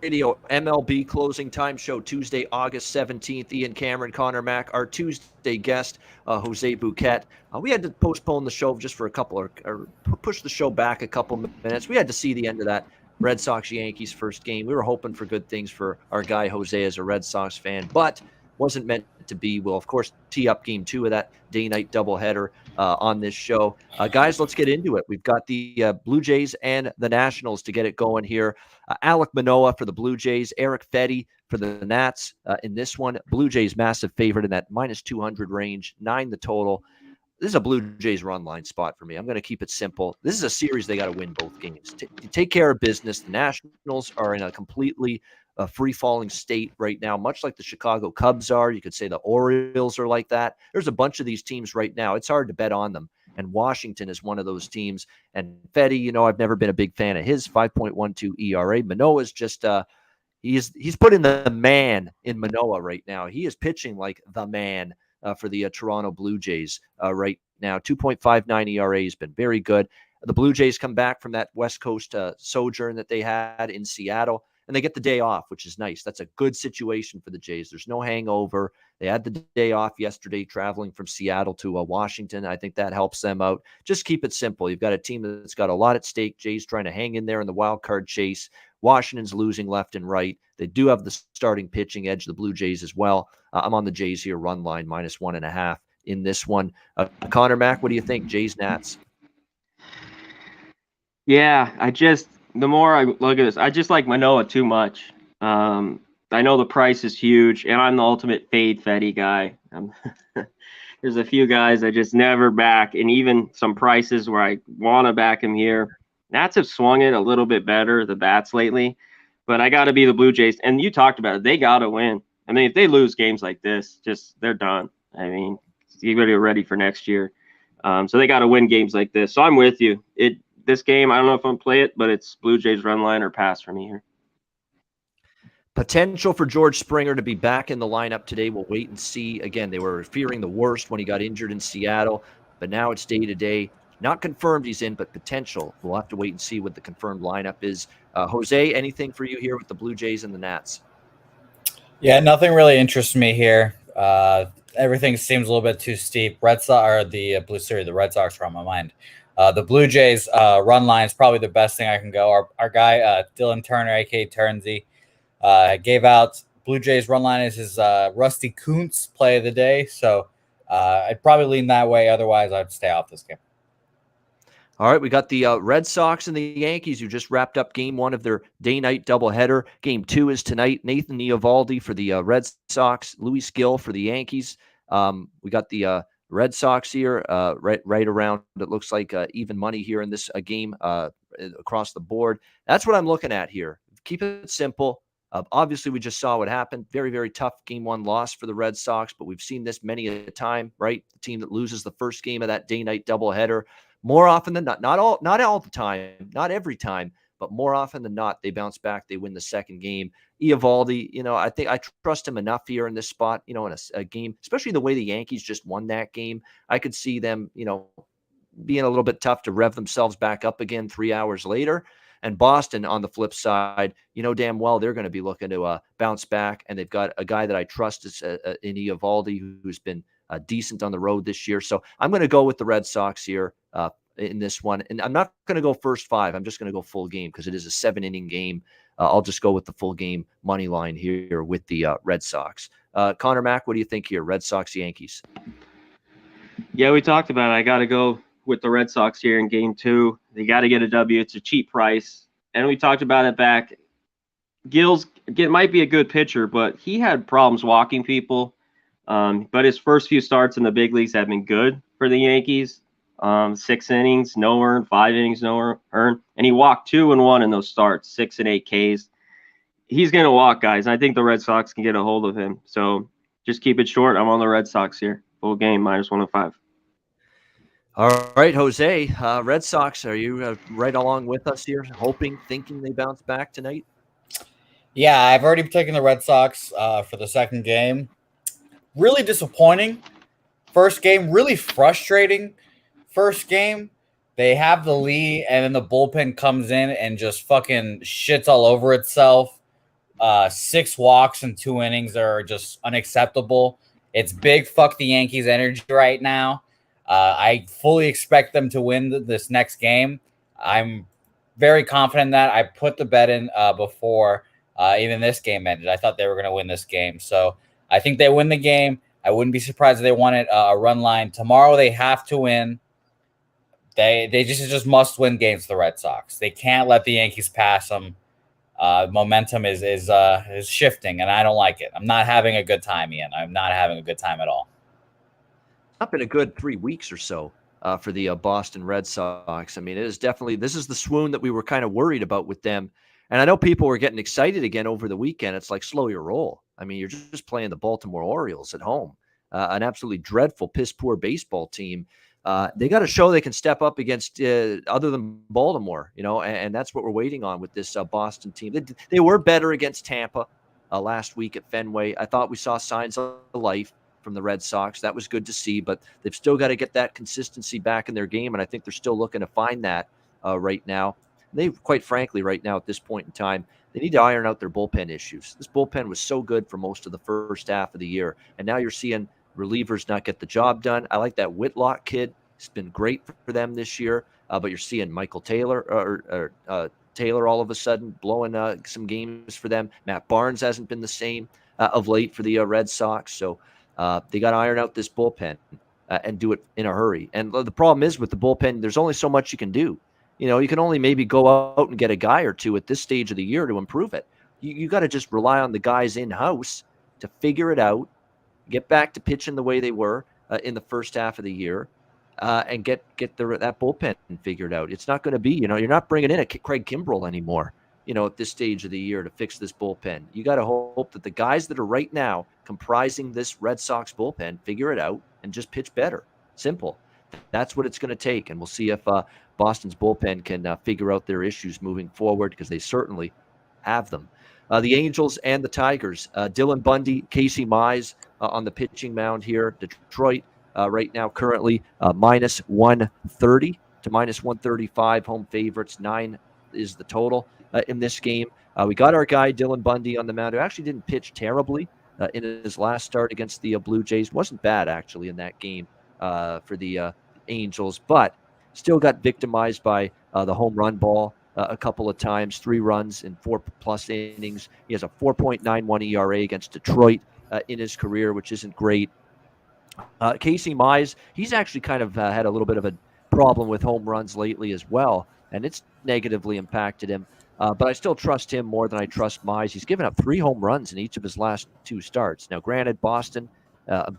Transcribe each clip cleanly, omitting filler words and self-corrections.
Radio MLB Closing Time Show, Tuesday, August 17th. Ian Cameron, Conor Mac, our Tuesday guest, Jose Bouquett. We had to postpone the show just for a couple or push the show back a couple minutes. We had to see the end of that Red Sox-Yankees first game. We were hoping for good things for our guy Jose as a Red Sox fan, but wasn't meant to be. We'll, of course, tee up game 2 of that day-night doubleheader on this show. Guys, let's get into it. We've got the Blue Jays and the Nationals to get it going here. Alek Manoah for the Blue Jays, Eric Fedde for the Nats in this one. Blue Jays massive favorite in that minus 200 range, 9 the total. This is a Blue Jays run line spot for me. I'm going to keep it simple. This is a series they got to win both games. Take care of business. The Nationals are in a completely free-falling state right now, much like the Chicago Cubs are. You could say the Orioles are like that. There's a bunch of these teams right now. It's hard to bet on them. And Washington is one of those teams. And Fedde, I've never been a big fan of his 5.12 ERA. Manoah's just he's putting the man in Manoah right now. He is pitching like the man for the Toronto Blue Jays right now. 2.59 ERA has been very good. The Blue Jays come back from that West Coast sojourn that they had in Seattle, and they get the day off, which is nice. That's a good situation for the Jays. There's no hangover. They had the day off yesterday traveling from Seattle to Washington. I think that helps them out. Just keep it simple. You've got a team that's got a lot at stake. Jays trying to hang in there in the wild card chase. Washington's losing left and right. They do have the starting pitching edge, the Blue Jays as well. I'm on the Jays here, run line minus 1.5 in this one. Conor Mac, what do you think? Jays, Nats? Yeah, the more I look at this, I just like Manoah too much. I know the price is huge, and I'm the ultimate fade Fedde guy. There's a few guys I just never back, and even some prices where I want to back him here. Nats have swung it a little bit better, the bats lately, but I got to be the Blue Jays. And you talked about it. They got to win. I mean, if they lose games like this, they're done. I mean, you got to get ready for next year. So they got to win games like this. So I'm with you. This game, I don't know if I'm going to play it, but it's Blue Jays run line or pass for me here. Potential for George Springer to be back in the lineup today. We'll wait and see. Again, they were fearing the worst when he got injured in Seattle, but now it's day-to-day. Not confirmed he's in, but potential. We'll have to wait and see what the confirmed lineup is. Jose, anything for you here with the Blue Jays and the Nats? Yeah, nothing really interests me here. Everything seems a little bit too steep. The Red Sox are on my mind. The Blue Jays run line is probably the best thing I can go. Our guy, Dylan Turner, a.k.a. Turnsy, gave out Blue Jays run line as his Rusty Kuntz play of the day. So I'd probably lean that way. Otherwise, I'd stay off this game. All right, we got the Red Sox and the Yankees who just wrapped up game 1 of their day-night doubleheader. Game 2 is tonight. Nathan Eovaldi for the Red Sox, Luis Gil for the Yankees. We got the Red Sox here right around, it looks like even money here in this game across the board. That's what I'm looking at here. Keep it simple. Obviously, we just saw what happened. Very, very tough game 1 loss for the Red Sox, but we've seen this many a time, right? The team that loses the first game of that day-night doubleheader. More often than not all the time, not every time, but more often than not, they bounce back. They win the second game. Eovaldi, I think I trust him enough here in this spot, in a game, especially the way the Yankees just won that game. I could see them, being a little bit tough to rev themselves back up again 3 hours later. And Boston, on the flip side, damn well they're going to be looking to bounce back. And they've got a guy that I trust is in Eovaldi, who's been decent on the road this year. So I'm going to go with the Red Sox here in this one. And I'm not going to go first 5. I'm just going to go full game because it is a 7-inning game. I'll just go with the full game money line here with the Red Sox. Conor Mac, what do you think here? Red Sox, Yankees. Yeah, we talked about it. I got to go with the Red Sox here in game 2. They got to get a W. It's a cheap price. And we talked about it back. Gil's might be a good pitcher, but he had problems walking people. But his first few starts in the big leagues have been good for the Yankees. 6 innings, no earned, 5 innings, no earned. And he walked 2 and 1 in those starts, 6 and 8 Ks. He's going to walk, guys. I think the Red Sox can get a hold of him. So just keep it short. I'm on the Red Sox here. Full game, minus 105. All right, Jose, Red Sox, are you right along with us here, thinking they bounce back tonight? Yeah, I've already taken the Red Sox for the second game. Really disappointing. First game, really frustrating. First game, they have the lead, and then the bullpen comes in and just fucking shits all over itself. 6 walks in 2 innings are just unacceptable. It's big fuck the Yankees energy right now. I fully expect them to win this next game. I'm very confident that I put the bet in before even this game ended. I thought they were going to win this game. So I think they win the game. I wouldn't be surprised if they won it a run line. Tomorrow they have to win. They just must win games for the Red Sox. They can't let the Yankees pass them. Momentum is shifting, and I don't like it. I'm not having a good time, Ian. I'm not having a good time at all. It's not been a good 3 weeks or so for the Boston Red Sox. I mean, it is definitely, this is the swoon that we were kind of worried about with them. And I know people were getting excited again over the weekend. It's like, slow your roll. I mean, you're just playing the Baltimore Orioles at home, an absolutely dreadful, piss-poor baseball team. They got to show they can step up against other than Baltimore, and that's what we're waiting on with this Boston team. They were better against Tampa last week at Fenway. I thought we saw signs of life from the Red Sox. That was good to see, but they've still got to get that consistency back in their game, and I think they're still looking to find that right now. They, quite frankly, right now at this point in time, they need to iron out their bullpen issues. This bullpen was so good for most of the first half of the year, and now you're seeing relievers not get the job done. I like that Whitlock kid. It's been great for them this year, but you're seeing Michael Taylor or Taylor all of a sudden blowing some games for them. Matt Barnes hasn't been the same of late for the Red Sox, so they got to iron out this bullpen and do it in a hurry. And the problem is with the bullpen, there's only so much you can do. You can only maybe go out and get a guy or two at this stage of the year to improve it. You got to just rely on the guys in-house to figure it out, get back to pitching the way they were in the first half of the year, and get that bullpen figured out. It's not going to be, you're not bringing in a Craig Kimbrell anymore, at this stage of the year to fix this bullpen. You got to hope that the guys that are right now comprising this Red Sox bullpen figure it out and just pitch better. Simple. That's what it's going to take, and we'll see if Boston's bullpen can figure out their issues moving forward, because they certainly have them. The Angels and the Tigers, Dylan Bundy, Casey Mize on the pitching mound here. Detroit right now currently minus 130 to minus 135, home favorites. 9 is the total in this game. We got our guy Dylan Bundy on the mound, who actually didn't pitch terribly in his last start against the Blue Jays. Wasn't bad, actually, in that game for the Angels, but still got victimized by the home run ball a couple of times. 3 runs in 4+ innings. He has a 4.91 ERA against Detroit in his career, which isn't great. Casey Mize, he's actually kind of had a little bit of a problem with home runs lately as well, and it's negatively impacted him. But I still trust him more than I trust Mize. He's given up 3 home runs in each of his last 2 starts. Now, granted, Boston,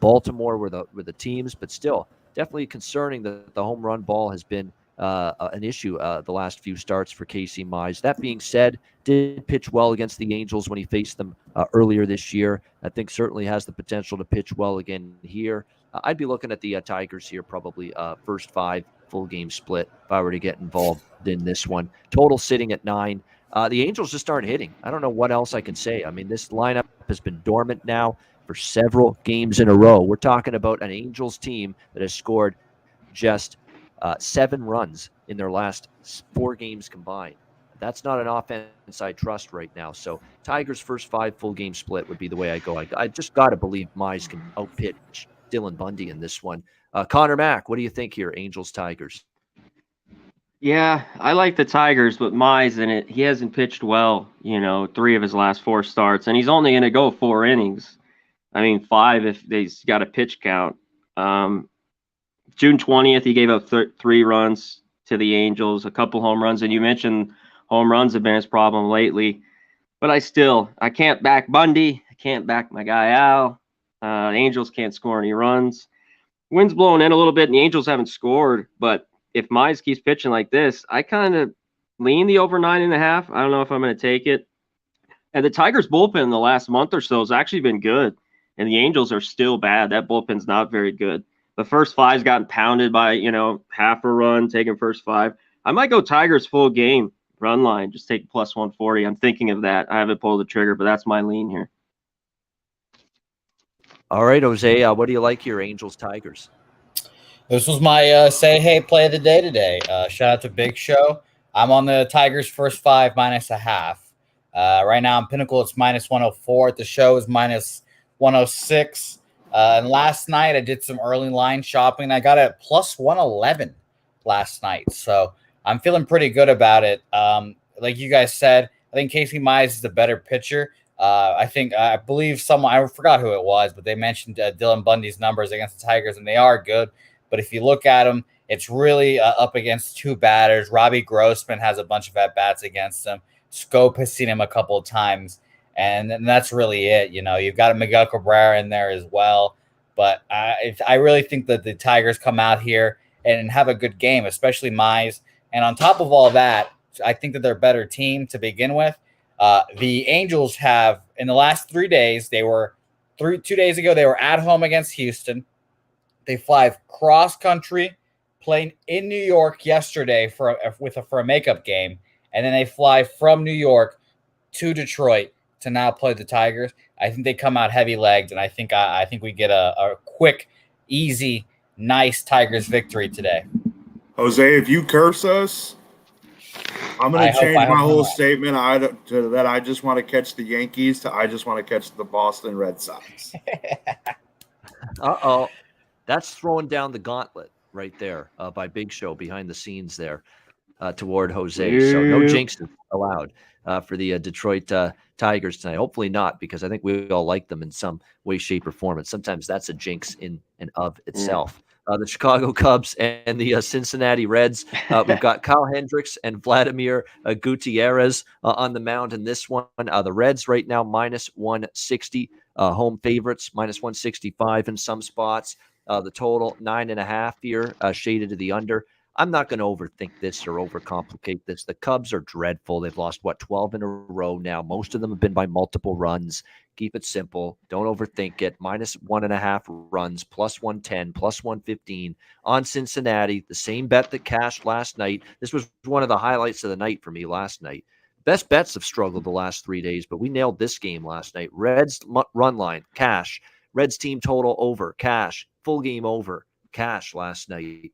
Baltimore were the teams, but still definitely concerning that the home run ball has been an issue the last few starts for Casey Mize. That being said, did pitch well against the Angels when he faced them earlier this year. I think certainly has the potential to pitch well again here. I'd be looking at the Tigers here, probably first 5 full game split if I were to get involved in this one. Total sitting at 9. The Angels just aren't hitting. I don't know what else I can say. I mean, this lineup has been dormant now for several games in a row. We're talking about an Angels team that has scored just 7 runs in their last 4 games combined. That's not an offense I trust right now. So Tigers' first 5 full game split would be the way I go. I just got to believe Mize can outpitch Dylan Bundy in this one. Conor Mac, what do you think here? Angels, Tigers. Yeah, I like the Tigers with Mize in it. He hasn't pitched well, 3 of his last 4 starts, and he's only going to go 4 innings. I mean, 5 if he's got a pitch count. June 20th, he gave up 3 runs to the Angels, a couple home runs, and you mentioned home runs have been his problem lately. But I can't back Bundy. I can't back my guy Al. The Angels can't score any runs. Wind's blowing in a little bit, and the Angels haven't scored. But if Mize keeps pitching like this, I kind of lean the over 9.5. I don't know if I'm going to take it. And the Tigers' bullpen in the last month or so has actually been good, and the Angels are still bad. That bullpen's not very good. The first 5's gotten pounded by, half a run, taking first 5. I might go Tigers full game run line, just take plus 140. I'm thinking of that. I haven't pulled the trigger, but that's my lean here. All right, Jose, what do you like here, Angels, Tigers? This was my say hey play of the day today. Shout out to Big Show. I'm on the Tigers first 5 minus a half. Right now on Pinnacle, it's minus 104. At the show is minus 106. And last night I did some early line shopping. And I got it at plus 111 last night. So I'm feeling pretty good about it. Like you guys said, I think Casey Mize is the better pitcher. I believe someone, I forgot who it was, but they mentioned Dylan Bundy's numbers against the Tigers, and they are good. But if you look at them, it's really up against two batters. Robbie Grossman has a bunch of at-bats against him. Scope has seen him a couple of times, and that's really it. You know, you've got Miguel Cabrera in there as well. But I really think that the Tigers come out here and have a good game, especially Mize. And on top of all that, I think that they're a better team to begin with. The Angels have, in the last 3 days, 2 days ago, they were at home against Houston. They fly cross country, playing in New York yesterday for a makeup game, and then they fly from New York to Detroit to now play the Tigers. I think they come out heavy legged, and I think we get a quick, easy, nice Tigers victory today. Jose, if you curse us, I'm going to change my whole statement that I just want to catch the Yankees to I just want to catch the Boston Red Sox. Uh-oh. That's throwing down the gauntlet right there by Big Show behind the scenes there toward Jose. So no jinxes allowed for the Detroit Tigers tonight. Hopefully not, because I think we all like them in some way, shape, or form. And sometimes that's a jinx in and of itself. The Chicago Cubs and the Cincinnati Reds. We've got Kyle Hendricks and Vladimir Gutierrez on the mound in this one. The Reds right now minus 160, home favorites minus 165 in some spots. The total 9.5 here, shaded to the under. I'm not going to overthink this or overcomplicate this. The Cubs are dreadful. They've lost, 12 in a row now. Most of them have been by multiple runs. Keep it simple. Don't overthink it. Minus 1.5 runs, plus 110, plus 115 on Cincinnati. The same bet that cashed last night. This was one of the highlights of the night for me last night. Best bets have struggled the last 3 days, but we nailed this game last night. Reds run line, cash. Reds team total over, cash. Full game over, cash last night.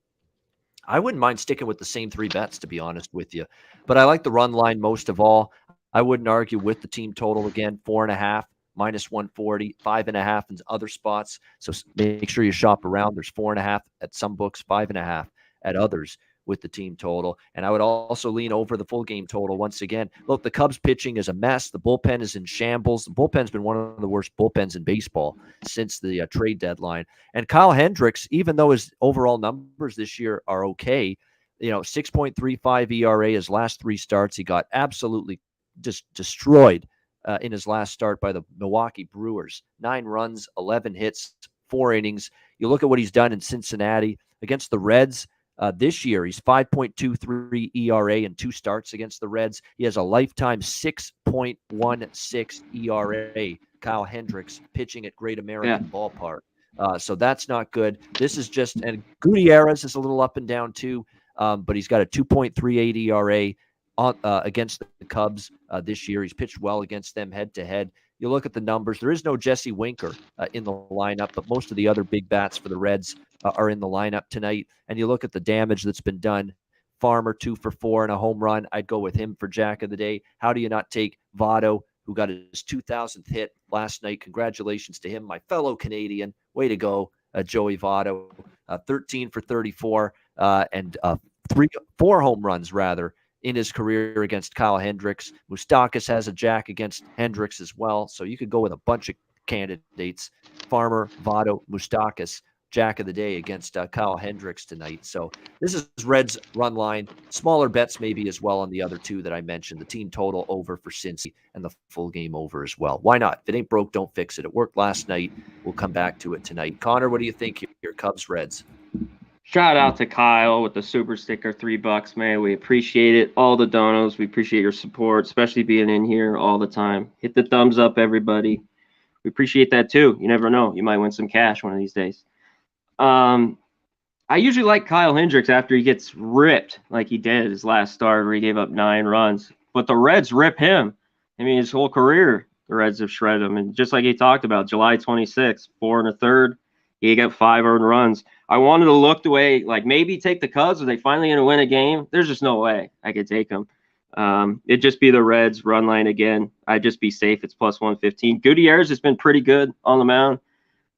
I wouldn't mind sticking with the same 3 bets, to be honest with you. But I like the run line most of all. I wouldn't argue with the team total again, 4.5, minus 140, 5.5 in other spots. So make sure you shop around. There's 4.5 at some books, 5.5 at others with the team total. And I would also lean over the full game total once again. Look, the Cubs pitching is a mess. The bullpen is in shambles. The bullpen's been one of the worst bullpens in baseball since the trade deadline. And Kyle Hendricks, even though his overall numbers this year are okay, 6.35 ERA his last 3 starts. He got absolutely just destroyed in his last start by the Milwaukee Brewers. 9 runs, 11 hits, 4 innings. You look at what he's done in Cincinnati against the Reds. This year, he's 5.23 ERA in 2 starts against the Reds. He has a lifetime 6.16 ERA. Kyle Hendricks pitching at Great American Ballpark. So that's not good. This is just, and Gutierrez is a little up and down too, but he's got a 2.38 ERA against the Cubs this year. He's pitched well against them head to head. You look at the numbers. There is no Jesse Winker in the lineup, but most of the other big bats for the Reds are in the lineup tonight. And you look at the damage that's been done. Farmer 2 for 4 and a home run. I'd go with him for Jack of the Day. How do you not take Votto, who got his 2,000th hit last night? Congratulations to him, my fellow Canadian. Way to go, Joey Votto. 13 for 34 and 4 home runs, rather, in his career against Kyle Hendricks. Moustakas has a jack against Hendricks as well. So you could go with a bunch of candidates. Farmer, Votto, Moustakas, Jack of the Day against Kyle Hendricks tonight. So this is Reds run line. Smaller bets maybe as well on the other 2 that I mentioned. The team total over for Cincy and the full game over as well. Why not? If it ain't broke, don't fix it. It worked last night. We'll come back to it tonight. Connor, what do you think here? Cubs, Reds. Shout out to Kyle with the super sticker, $3, man. We appreciate it. All the donos. We appreciate your support, especially being in here all the time. Hit the thumbs up, everybody. We appreciate that too. You never know. You might win some cash one of these days. I usually like Kyle Hendricks after he gets ripped like he did his last start where he gave up 9 runs. But the Reds rip him. I mean, his whole career, the Reds have shredded him. And just like he talked about, July 26th, 4 1/3, he got 5 earned runs. I wanted to look the way, like maybe take the Cubs. Are they finally going to win a game? There's just no way I could take them. It'd just be the Reds run line again. I'd just be safe. It's plus 115. Gutierrez has been pretty good on the mound.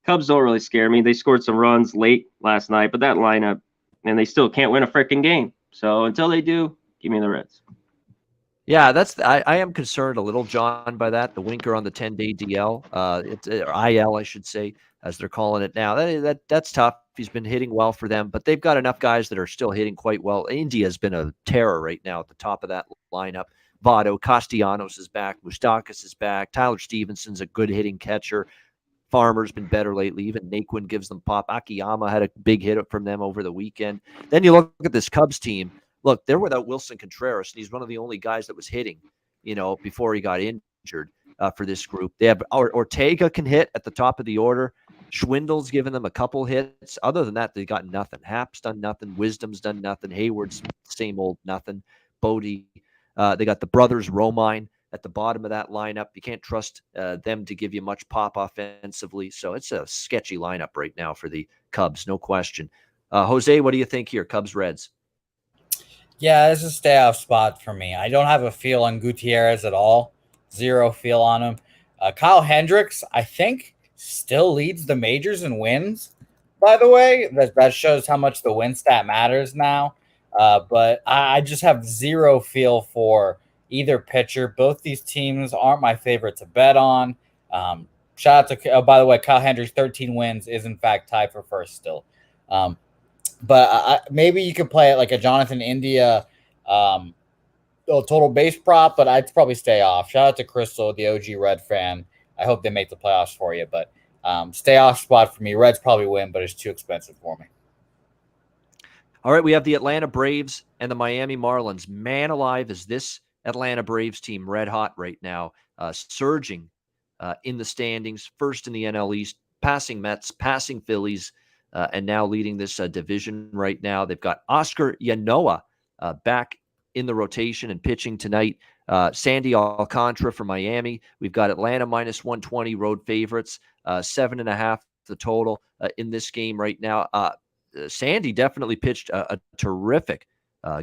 Cubs don't really scare me. They scored some runs late last night, but that lineup, and they still can't win a freaking game. So until they do, give me the Reds. Yeah, I am concerned a little, John, by that. The Winker on the 10-day DL, it's or IL, I should say, as they're calling it now. That's tough. He's been hitting well for them, but they've got enough guys that are still hitting quite well. India's been a terror right now at the top of that lineup. Votto, Castellanos is back, Moustakas is back, Tyler Stevenson's a good hitting catcher. Farmer's been better lately. Even Naquin gives them pop. Akiyama had a big hit from them over the weekend. Then you look at this Cubs team. Look, they're without Wilson Contreras, and he's one of the only guys that was hitting, before he got injured for this group. They have Ortega can hit at the top of the order. Schwindel's given them a couple hits. Other than that, they got nothing. Happ's done nothing. Wisdom's done nothing. Hayward's same old nothing. Bodie. They got the brothers Romine at the bottom of that lineup. You can't trust them to give you much pop offensively. So it's a sketchy lineup right now for the Cubs, no question. Jose, what do you think here? Cubs, Reds. Yeah, this is a stay off spot for me. I don't have a feel on Gutierrez at all. Zero feel on him. Kyle Hendricks, I think, still leads the majors in wins. By the way, that shows how much the win stat matters now. But I just have zero feel for either pitcher. Both these teams aren't my favorite to bet on. Shout out to, by the way, Kyle Hendricks, 13 wins, is in fact tied for first still. But maybe you could play it like a Jonathan India total base prop, but I'd probably stay off. Shout out to Crystal, the OG Red fan. I hope they make the playoffs for you, but stay off spot for me. Reds probably win, but it's too expensive for me. All right, we have the Atlanta Braves and the Miami Marlins. Man alive, is this Atlanta Braves team red hot right now, surging in the standings, first in the NL East, passing Mets, passing Phillies, and now leading this division right now. They've got Oscar Yanoa back in the rotation and pitching tonight. Sandy Alcantara for Miami. We've got Atlanta minus 120 road favorites, 7.5 the total in this game right now. Sandy definitely pitched a terrific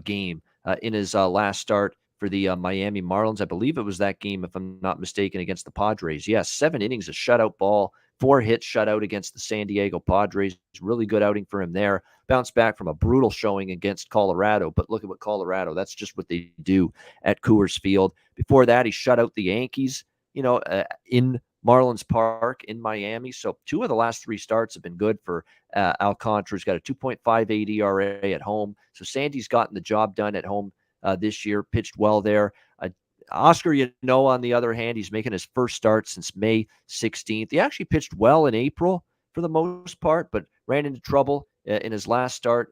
game in his last start for the Miami Marlins. I believe it was that game, if I'm not mistaken, against the Padres. Yes, 7 innings of shutout ball, 4 hits shutout against the San Diego Padres. Really good outing for him there. Bounced back from a brutal showing against Colorado, but look at what Colorado, that's just what they do at Coors Field. Before that, he shut out the Yankees, in Marlins Park in Miami. So 2 of the last 3 starts have been good for Alcantara. He's got a 2.58 ERA at home. So Sandy's gotten the job done at home this year, pitched well there. Oscar Yanoa, on the other hand, he's making his first start since May 16th. He actually pitched well in April for the most part, but ran into trouble in his last start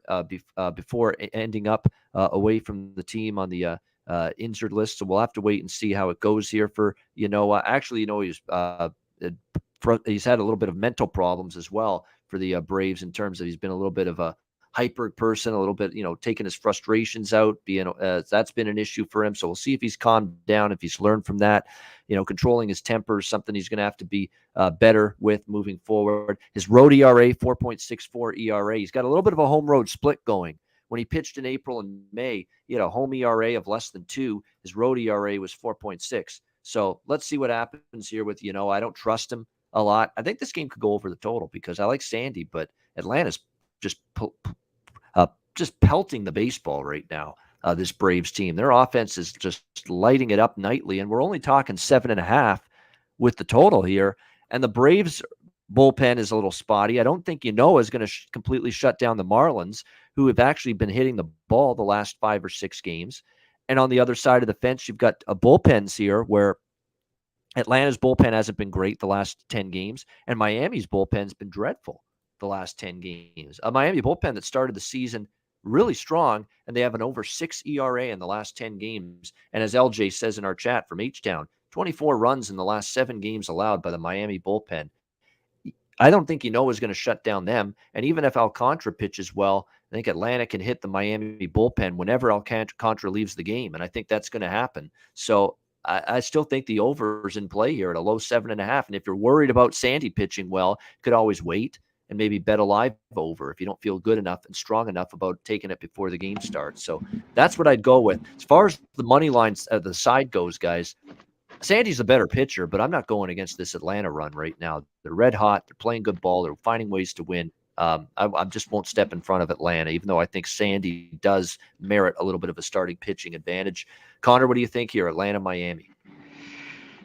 before ending up away from the team on the injured list. So we'll have to wait and see how it goes here for Yanoa. Actually, he's had a little bit of mental problems as well for the Braves, in terms of he's been a little bit of a hyper person, a little bit, taking his frustrations out, that's been an issue for him. So we'll see if he's calmed down, if he's learned from that. Controlling his temper is something he's going to have to be better with moving forward. His road ERA, 4.64 ERA. He's got a little bit of a home road split going. When he pitched in April and May, he had a home ERA of less than 2. His road ERA was 4.6. So let's see what happens here with, I don't trust him a lot. I think this game could go over the total because I like Sandy, but Atlanta's just pelting the baseball right now, this Braves team. Their offense is just lighting it up nightly, and we're only talking 7.5 with the total here. And the Braves bullpen is a little spotty. I don't think Yanoa is going to completely shut down the Marlins, who have actually been hitting the ball the last 5 or 6 games. And on the other side of the fence, you've got bullpens here where Atlanta's bullpen hasn't been great the last 10 games, and Miami's bullpen's been dreadful the last 10 games. A Miami bullpen that started the season really strong, and they have an over 6 ERA in the last 10 games. And as LJ says in our chat from H-Town, 24 runs in the last 7 games allowed by the Miami bullpen. I don't think Yanoa is going to shut down them. And even if Alcantara pitches well, I think Atlanta can hit the Miami bullpen whenever Alcantara leaves the game. And I think that's going to happen. So I still think the over is in play here at a low 7.5. And if you're worried about Sandy pitching well, could always wait. and maybe bet a live over if you don't feel good enough and strong enough about taking it before the game starts. So that's what I'd go with. As far as the money lines, the side goes, guys, Sandy's a better pitcher, but I'm not going against this Atlanta run right now. They're red hot. They're playing good ball. They're finding ways to win. I just won't step in front of Atlanta, even though I think Sandy does merit a little bit of a starting pitching advantage. Connor, what do you think here? Atlanta, Miami.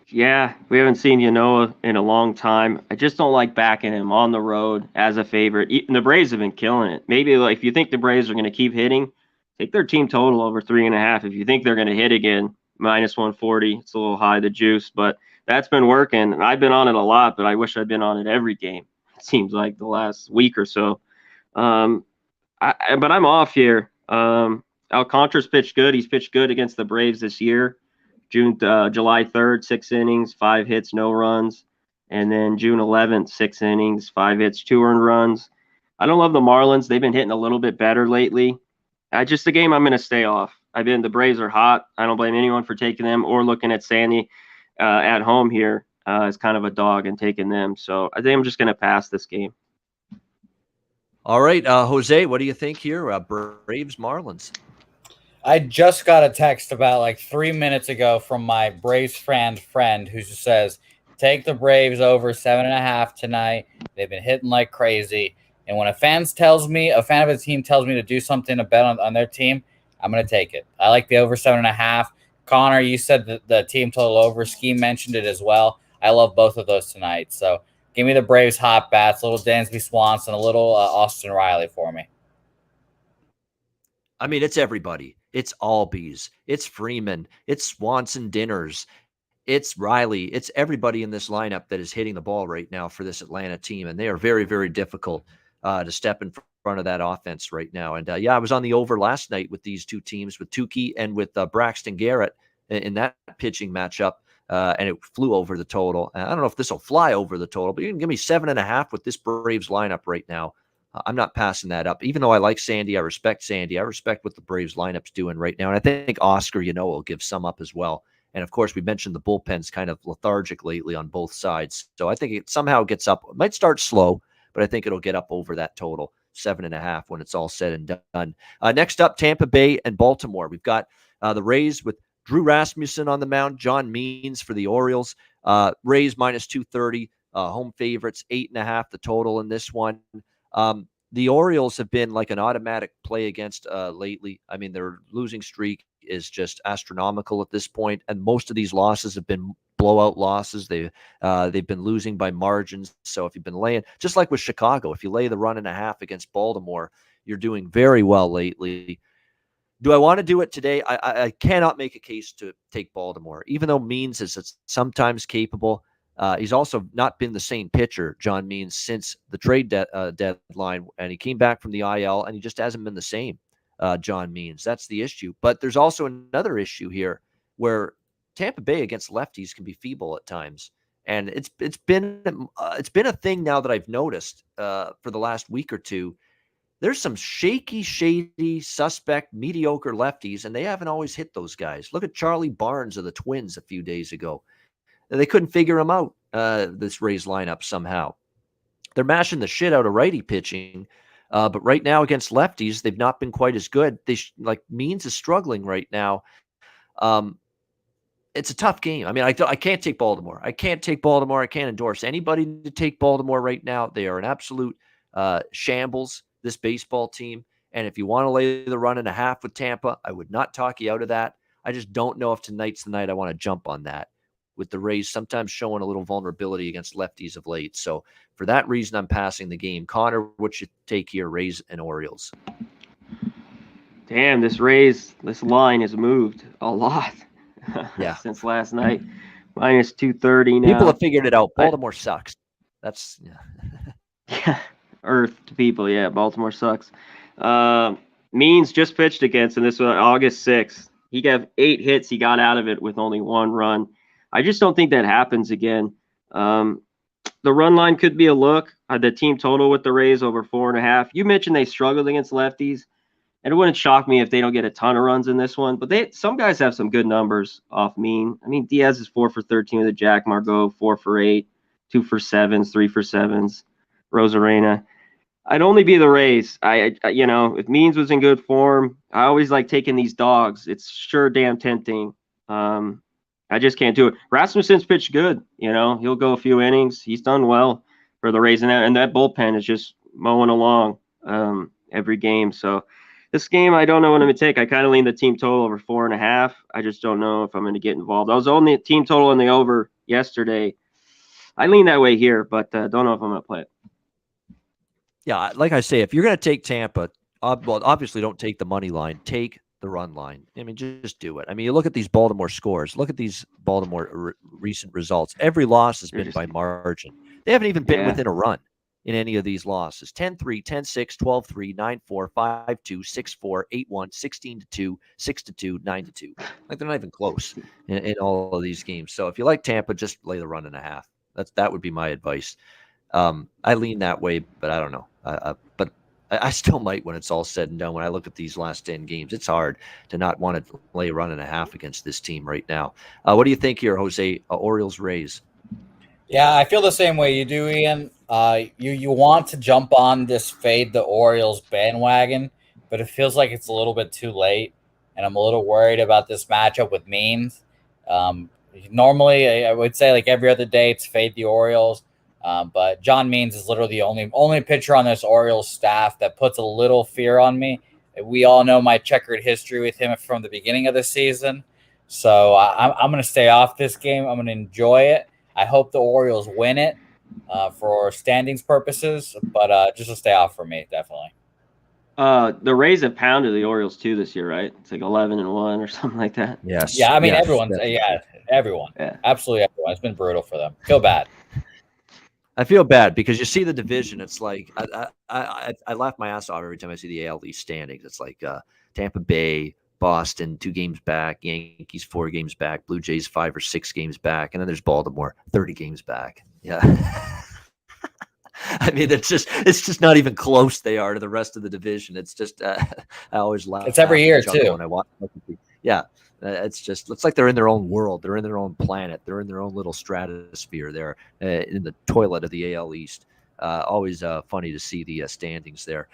Yeah, we haven't seen Yanoa in a long time. I just don't like backing him on the road as a favorite. And the Braves have been killing it. Maybe like if you think the Braves are going to keep hitting, take their team total over 3.5. If you think they're going to hit again, -140. It's a little high, the juice, but that's been working. And I've been on it a lot, but I wish I'd been on it every game. It seems like the last week or so. But I'm off here. Alcantara's pitched good. He's pitched good against the Braves this year. July 3rd, 6 innings, 5 hits, no runs. And then June 11th, 6 innings, 5 hits, 2 earned runs. I don't love the Marlins. They've been hitting a little bit better lately. Just the game I'm going to stay off. The Braves are hot. I don't blame anyone for taking them or looking at Sandy at home here as kind of a dog and taking them. So I think I'm just going to pass this game. All right, Jose, what do you think here? Braves, Marlins. I just got a text about like 3 minutes ago from my Braves friend who just says, take the Braves over 7.5 tonight. They've been hitting like crazy. And when a fan of a team tells me to do something to bet on their team, I'm going to take it. I like the over 7.5. Connor, you said that the team total over. Ski mentioned it as well. I love both of those tonight. So give me the Braves hot bats, a little Dansby Swanson, a little Austin Riley for me. I mean, it's everybody. It's Albies. It's Freeman. It's Swanson Dinners. It's Riley. It's everybody in this lineup that is hitting the ball right now for this Atlanta team, and they are very, very difficult to step in front of that offense right now. And, I was on the over last night with these two teams, with Tukey and with Braxton Garrett in that pitching matchup, and it flew over the total. I don't know if this will fly over the total, but you can give me 7.5 with this Braves lineup right now. I'm not passing that up. Even though I like Sandy, I respect Sandy. I respect what the Braves lineup's doing right now. And I think Oscar, will give some up as well. And, of course, we mentioned the bullpen's kind of lethargic lately on both sides. So I think it somehow gets up. It might start slow, but I think it'll get up over that total, 7.5 when it's all said and done. Next up, Tampa Bay and Baltimore. We've got the Rays with Drew Rasmussen on the mound, John Means for the Orioles. Rays -230, home favorites, 8.5 the total in this one. The Orioles have been like an automatic play against lately. I mean, their losing streak is just astronomical at this point, and most of these losses have been blowout losses. They've been losing by margins. So if you've been laying, just like with Chicago, if you lay the 1.5 against Baltimore, you're doing very well lately. Do I want to do it today? I cannot make a case to take Baltimore, even though Means is sometimes capable. He's also not been the same pitcher, John Means, since the trade deadline, and he came back from the IL, and he just hasn't been the same, John Means. That's the issue. But there's also another issue here where Tampa Bay against lefties can be feeble at times, and it's been a thing now that I've noticed for the last week or two. There's some shaky, shady, suspect, mediocre lefties, and they haven't always hit those guys. Look at Charlie Barnes of the Twins a few days ago. They couldn't figure him out, this Rays lineup somehow. They're mashing the shit out of righty pitching, but right now against lefties, they've not been quite as good. Means is struggling right now. It's a tough game. I mean, I can't take Baltimore. I can't endorse anybody to take Baltimore right now. They are an absolute shambles, this baseball team. And if you want to lay the 1.5 with Tampa, I would not talk you out of that. I just don't know if tonight's the night I want to jump on that, with the Rays sometimes showing a little vulnerability against lefties of late. So for that reason, I'm passing the game. Connor, what you take here, Rays and Orioles? Damn, this line has moved a lot since last night. -230 now. People have figured it out. Baltimore sucks. That's yeah. Earth to people. Yeah, Baltimore sucks. Means just pitched against him. This was August 6th. He got 8 hits. He got out of it with only 1 run. I just don't think that happens again. The run line could be a look. The team total with the Rays over 4.5. You mentioned they struggled against lefties, and it wouldn't shock me if they don't get a ton of runs in this one. But some guys have some good numbers off Mean. I mean, Diaz is 4 for 13 with a jack. Margot 4 for 8, 2 for 7s, 3 for 7s. Rosarena. I'd only be the Rays. If Means was in good form, I always like taking these dogs. It's sure damn tempting. I just can't do it. Rasmussen's pitched good. He'll go a few innings. He's done well for the Rays, and that bullpen is just mowing along every game. So this game, I don't know what I'm going to take. I kind of lean the team total over 4.5. I just don't know if I'm going to get involved. I was only team total in the over yesterday. I lean that way here, but don't know if I'm going to play it. Yeah, like I say, if you're going to take Tampa, obviously don't take the money line. Take the run line. I mean, just do it. I mean, you look at these Baltimore scores. Look at these Baltimore recent results. Every loss has been by margin. They haven't even been within a run in any of these losses. 10-3, 10-6, 12-3, 9-4, 5-2, 6-4, 8-1, 16-2, 6-2, 9-2. Like, they're not even close in all of these games. So if you like Tampa, just lay the 1.5. That would be my advice. I lean that way, but I don't know. But I still might when it's all said and done. When I look at these last 10 games, it's hard to not want to lay a 1.5 against this team right now. What do you think here, Jose? Orioles Rays? Yeah, I feel the same way you do, Ian. You want to jump on this fade the Orioles bandwagon, but it feels like it's a little bit too late, and I'm a little worried about this matchup with Means. Normally, I would say like every other day it's fade the Orioles. But John Means is literally the only pitcher on this Orioles staff that puts a little fear on me. We all know my checkered history with him from the beginning of the season. So I'm going to stay off this game. I'm going to enjoy it. I hope the Orioles win it for standings purposes, but just to stay off for me, definitely. The Rays have pounded the Orioles too this year, right? It's like 11-1 or something like that. Yes. Yeah, I mean, yes, everyone. Yeah, absolutely everyone. It's been brutal for them. Feel bad. I feel bad because you see the division. It's like I laugh my ass off every time I see the AL East standings. It's like Tampa Bay, Boston 2 games back, Yankees 4 games back, Blue Jays 5 or 6 games back, and then there's Baltimore 30 games back. Yeah. I mean, it's just not even close. They are to the rest of the division. It's just I always laugh. It's every year too. When I watch. Yeah. It's like they're in their own world. They're in their own planet. They're in their own little stratosphere. They're in the toilet of the AL East. Always funny to see the standings there.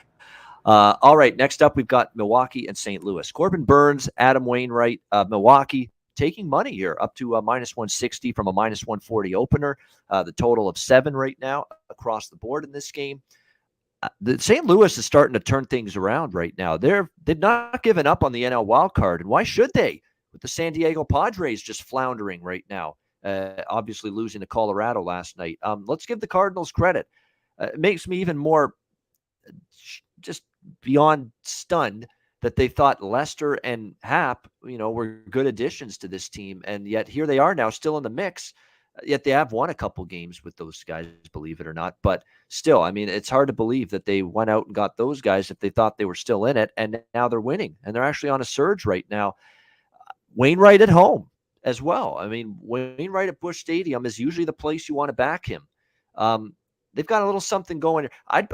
All right, next up we've got Milwaukee and St. Louis. Corbin Burns, Adam Wainwright, Milwaukee taking money here up to -160 from a -140 opener. The total of 7 right now across the board in this game. The St. Louis is starting to turn things around right now. They've not given up on the NL wild card, and why should they? With the San Diego Padres just floundering right now, obviously losing to Colorado last night. Let's give the Cardinals credit. It makes me even more just beyond stunned that they thought Lester and Happ, were good additions to this team, and yet here they are now still in the mix. Yet they have won a couple games with those guys, believe it or not. But still, I mean, it's hard to believe that they went out and got those guys if they thought they were still in it, and now they're winning, and they're actually on a surge right now. Wainwright at home as well. I mean, Wainwright at Busch Stadium is usually the place you want to back him. They've got a little something going. I'd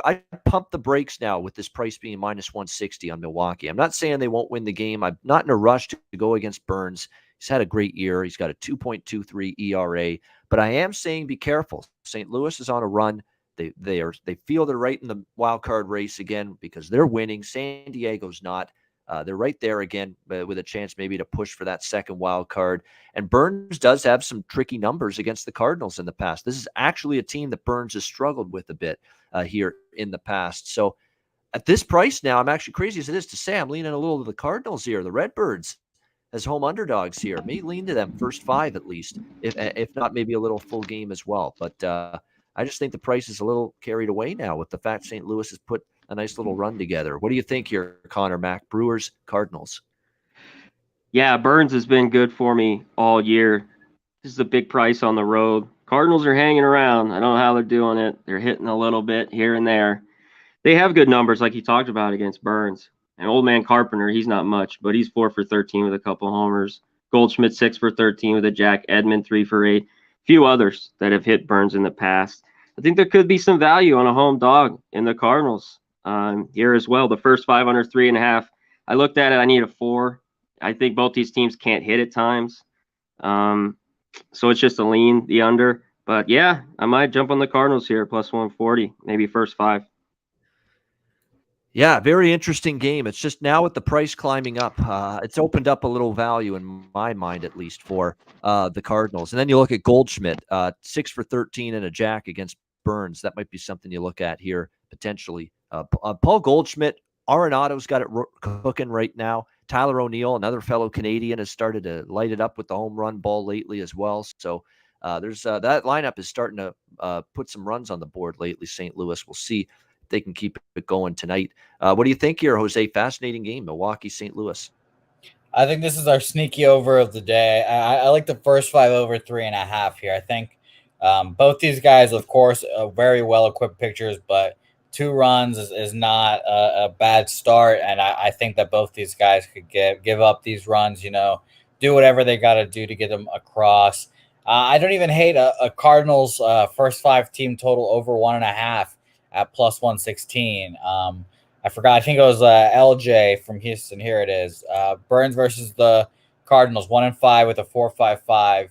pump the brakes now with this price being -160 on Milwaukee. I'm not saying they won't win the game. I'm not in a rush to go against Burns. He's had a great year. He's got a 2.23 ERA. But I am saying be careful. St. Louis is on a run. They feel they're right in the wild card race again because they're winning. San Diego's not. They're right there again with a chance maybe to push for that second wild card. And Burns does have some tricky numbers against the Cardinals in the past. This is actually a team that Burns has struggled with a bit here in the past. So at this price now, I'm actually, crazy as it is to say, I'm leaning a little to the Cardinals here, the Redbirds as home underdogs here. May lean to them first 5 at least, if not maybe a little full game as well. But I just think the price is a little carried away now with the fact St. Louis has put a nice little run together. What do you think here, Conor Mac? Brewers, Cardinals. Yeah, Burns has been good for me all year. This is a big price on the road. Cardinals are hanging around. I don't know how they're doing it. They're hitting a little bit here and there. They have good numbers, like you talked about, against Burns. And old man Carpenter, he's not much, but he's 4 for 13 with a couple homers. Goldschmidt 6 for 13 with a jack. Edmund 3 for 8. Few others that have hit Burns in the past. I think there could be some value on a home dog in the Cardinals here as well. The first 5 under 3.5. I looked at it. I need a 4. I think both these teams can't hit at times. So it's just a lean, the under. But yeah, I might jump on the Cardinals here, plus 140, maybe first 5. Yeah, very interesting game. It's just now with the price climbing up, it's opened up a little value in my mind, at least, for the Cardinals. And then you look at Goldschmidt, 6 for 13 and a jack against Burns. That might be something you look at here potentially. Paul Goldschmidt, Arenado's got it cooking right now. Tyler O'Neill, another fellow Canadian, has started to light it up with the home run ball lately as well. So there's that lineup is starting to put some runs on the board lately. St. Louis, we'll see if they can keep it going tonight. What do you think here, Jose? Fascinating game, Milwaukee, St. Louis. I think this is our sneaky over of the day. I like the first 5 over 3.5 here. I think both these guys, of course, are very well equipped pitchers, but 2 runs is not a bad start. And I think that both these guys could give up these runs, do whatever they got to do to get them across. I don't even hate a Cardinals first 5 team total over 1.5 at plus 116. I forgot. I think it was LJ from Houston. Here it is. Burns versus the Cardinals, 1-5 with a 4.55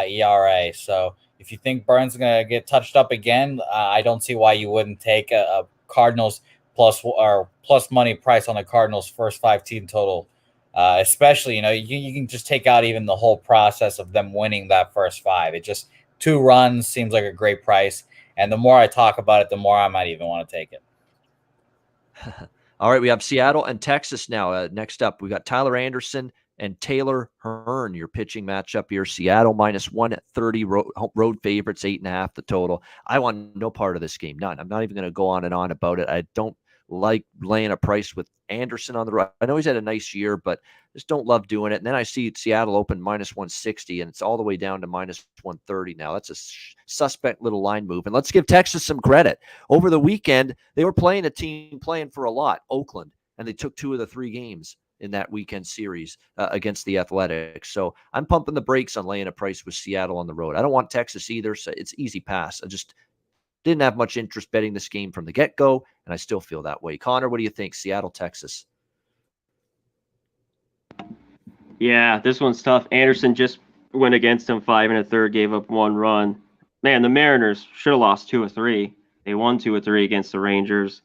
ERA. So if you think Burns is going to get touched up again, I don't see why you wouldn't take a Cardinals plus money price on the Cardinals first 5 team total. Especially, you can just take out even the whole process of them winning that first 5. It just 2 runs seems like a great price. And the more I talk about it, the more I might even want to take it. All right, we have Seattle and Texas now. Next up, we got Tyler Anderson and Taylor Hearn, your pitching matchup here. Seattle minus 130, road favorites, 8.5 the total. I want no part of this game, none. I'm not even going to go on and on about it. I don't like laying a price with Anderson on the right. I know he's had a nice year, but just don't love doing it. And then I see Seattle open minus 160, and it's all the way down to minus 130 now. That's a suspect little line move. And let's give Texas some credit. Over the weekend, they were playing a team playing for a lot, Oakland, and they took 2 of the 3 games in that weekend series against the Athletics. So I'm pumping the brakes on laying a price with Seattle on the road. I don't want Texas either, so it's easy pass. I just didn't have much interest betting this game from the get-go, and I still feel that way. Connor, what do you think? Seattle, Texas. Yeah, this one's tough. Anderson just went against him 5 1/3, gave up 1 run. Man, the Mariners should have lost 2 or 3. They won 2 or 3 against the Rangers.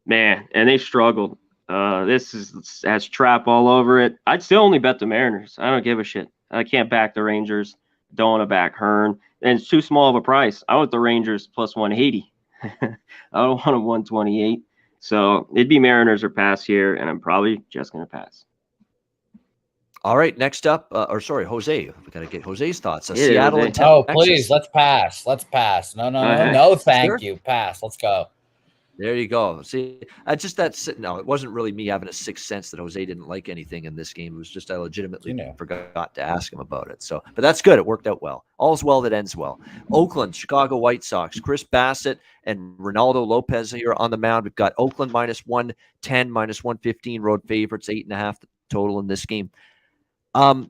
Man, and they struggled. This has trap all over it. I'd still only bet the Mariners. I don't give a shit. I can't back the Rangers. Don't want to back Hearn. And it's too small of a price. I want the Rangers plus 180. I don't want them 128. So it'd be Mariners or pass here, and I'm probably just going to pass. All right, next up, Jose. We got to get Jose's thoughts. Yeah, Seattle Jose. and Texas. Oh, please, let's pass. Let's pass. No, thank you. Pass. Let's go. There you go. See, it wasn't really me having a sixth sense that Jose didn't like anything in this game. It was just I legitimately forgot to ask him about it. So, but that's good. It worked out well. All's well that ends well. Oakland, Chicago White Sox, Chris Bassett and Ronaldo Lopez here on the mound. We've got Oakland minus 110, minus 115 road favorites, 8.5 total in this game.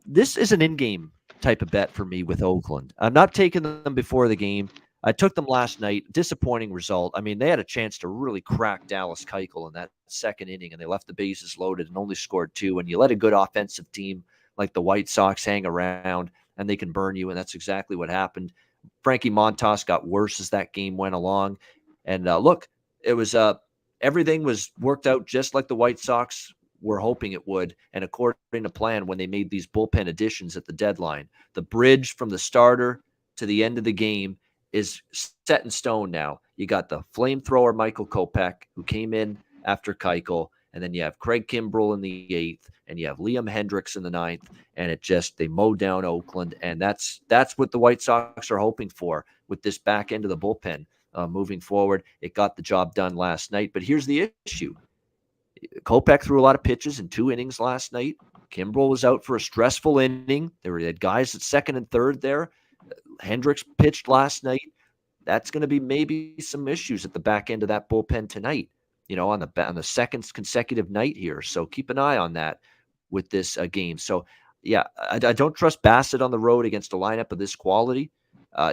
This is an in-game type of bet for me with Oakland. I'm not taking them before the game. I took them last night. Disappointing result. I mean, they had a chance to really crack Dallas Keuchel in that second inning, and they left the bases loaded and only scored 2. And you let a good offensive team like the White Sox hang around, and they can burn you, and that's exactly what happened. Frankie Montas got worse as that game went along. And look, it was everything was worked out just like the White Sox were hoping it would, and according to plan when they made these bullpen additions at the deadline. The bridge from the starter to the end of the game is set in stone now. You got the flamethrower Michael Kopech, who came in after Keuchel, and then you have Craig Kimbrell in the 8th, and you have Liam Hendricks in the 9th, and they mowed down Oakland, and that's what the White Sox are hoping for with this back end of the bullpen moving forward. It got the job done last night, but here's the issue. Kopech threw a lot of pitches in 2 innings last night. Kimbrell was out for a stressful inning. They had guys at second and third there. Hendricks pitched last night. That's going to be maybe some issues at the back end of that bullpen tonight, on the second consecutive night here. So keep an eye on that with this game. So, yeah, I don't trust Bassett on the road against a lineup of this quality,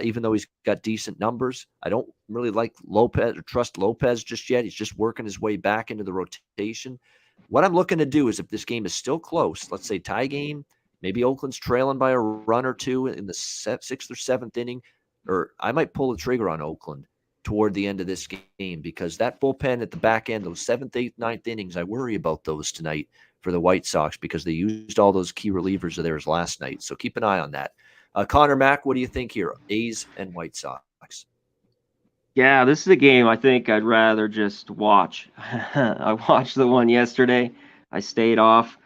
even though he's got decent numbers. I don't really like Lopez or trust Lopez just yet. He's just working his way back into the rotation. What I'm looking to do is if this game is still close, let's say tie game, maybe Oakland's trailing by a run or 2 in the 6th or 7th inning, or I might pull the trigger on Oakland toward the end of this game, because that bullpen at the back end, those 7th, 8th, 9th innings, I worry about those tonight for the White Sox, because they used all those key relievers of theirs last night. So keep an eye on that. Conor Mac, what do you think here? A's and White Sox. Yeah, this is a game I think I'd rather just watch. I watched the one yesterday. I stayed off.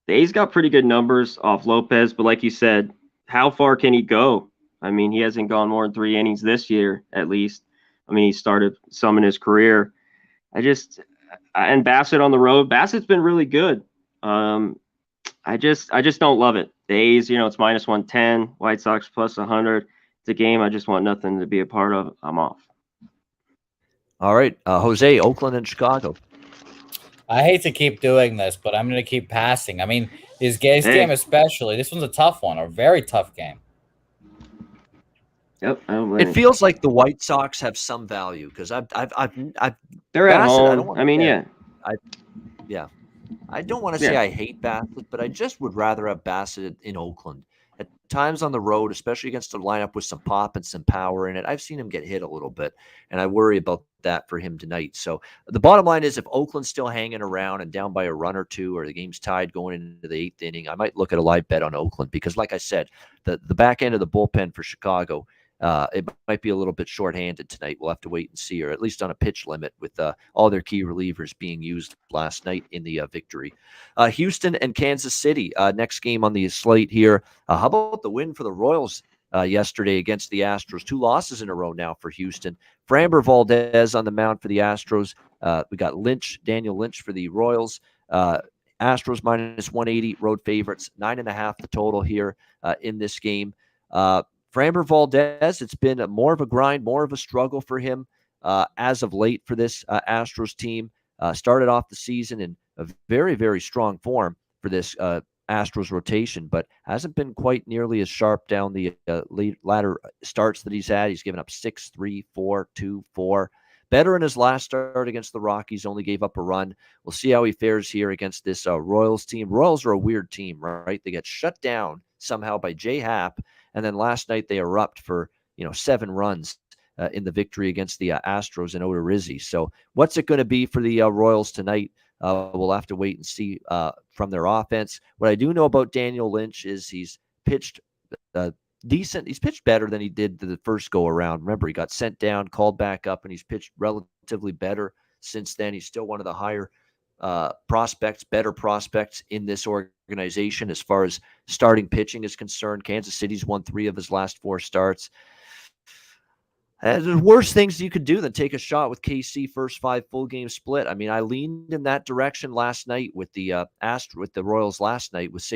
The A's got pretty good numbers off Lopez, but like you said, how far can he go? I mean, he hasn't gone more than 3 innings this year, at least. I mean, he started some in his career. And Bassett on the road. Bassett's been really good. I just don't love it. The A's, it's minus 110, White Sox plus 100. It's a game I just want nothing to be a part of. I'm off. All right, Jose, Oakland and Chicago. I hate to keep doing this, but I'm going to keep passing. I mean, this game especially, this one's a tough one, a very tough game. Yep, it feels like the White Sox have some value, because I've they're at home. I don't want to say I hate Bassett, but I just would rather have Bassett in Oakland. At times on the road, especially against a lineup with some pop and some power in it, I've seen him get hit a little bit, and I worry about that for him tonight. So the bottom line is, if Oakland's still hanging around and down by a run or two, or the game's tied going into the 8th inning, I might look at a live bet on Oakland, because like I said, the back end of the bullpen for Chicago, it might be a little bit shorthanded tonight. We'll have to wait and see, or at least on a pitch limit, with all their key relievers being used last night in the victory. Houston and Kansas City, next game on the slate here. How about the win for the Royals yesterday against the Astros? 2 losses in a row now for Houston. Framber Valdez on the mound for the Astros. We got Daniel Lynch for the Royals. Astros minus 180, road favorites, 9.5 the total here in this game. Framber Valdez, it's been more of a grind, more of a struggle for him as of late for this Astros team. Started off the season in a very, very strong form for this Astros rotation, but hasn't been quite nearly as sharp down the latter starts that he's had. He's given up 6, 3, 4, 2, 4. Better in his last start against the Rockies, only gave up a run. We'll see how he fares here against this Royals team. Royals are a weird team, right? They get shut down somehow by J. Happ, and then last night they erupt for 7 runs in the victory against the Astros and Odorizzi. So what's it going to be for the Royals tonight? We'll have to wait and see from their offense. What I do know about Daniel Lynch is he's pitched decent. He's pitched better than he did the first go around. Remember, he got sent down, called back up, and he's pitched relatively better since then. He's still one of the higher better prospects in this organization as far as starting pitching is concerned. Kansas City's won 3 of his last 4 starts. There's worse things you could do than take a shot with KC first 5 full game split. I mean, I leaned in that direction last night with the Royals last night with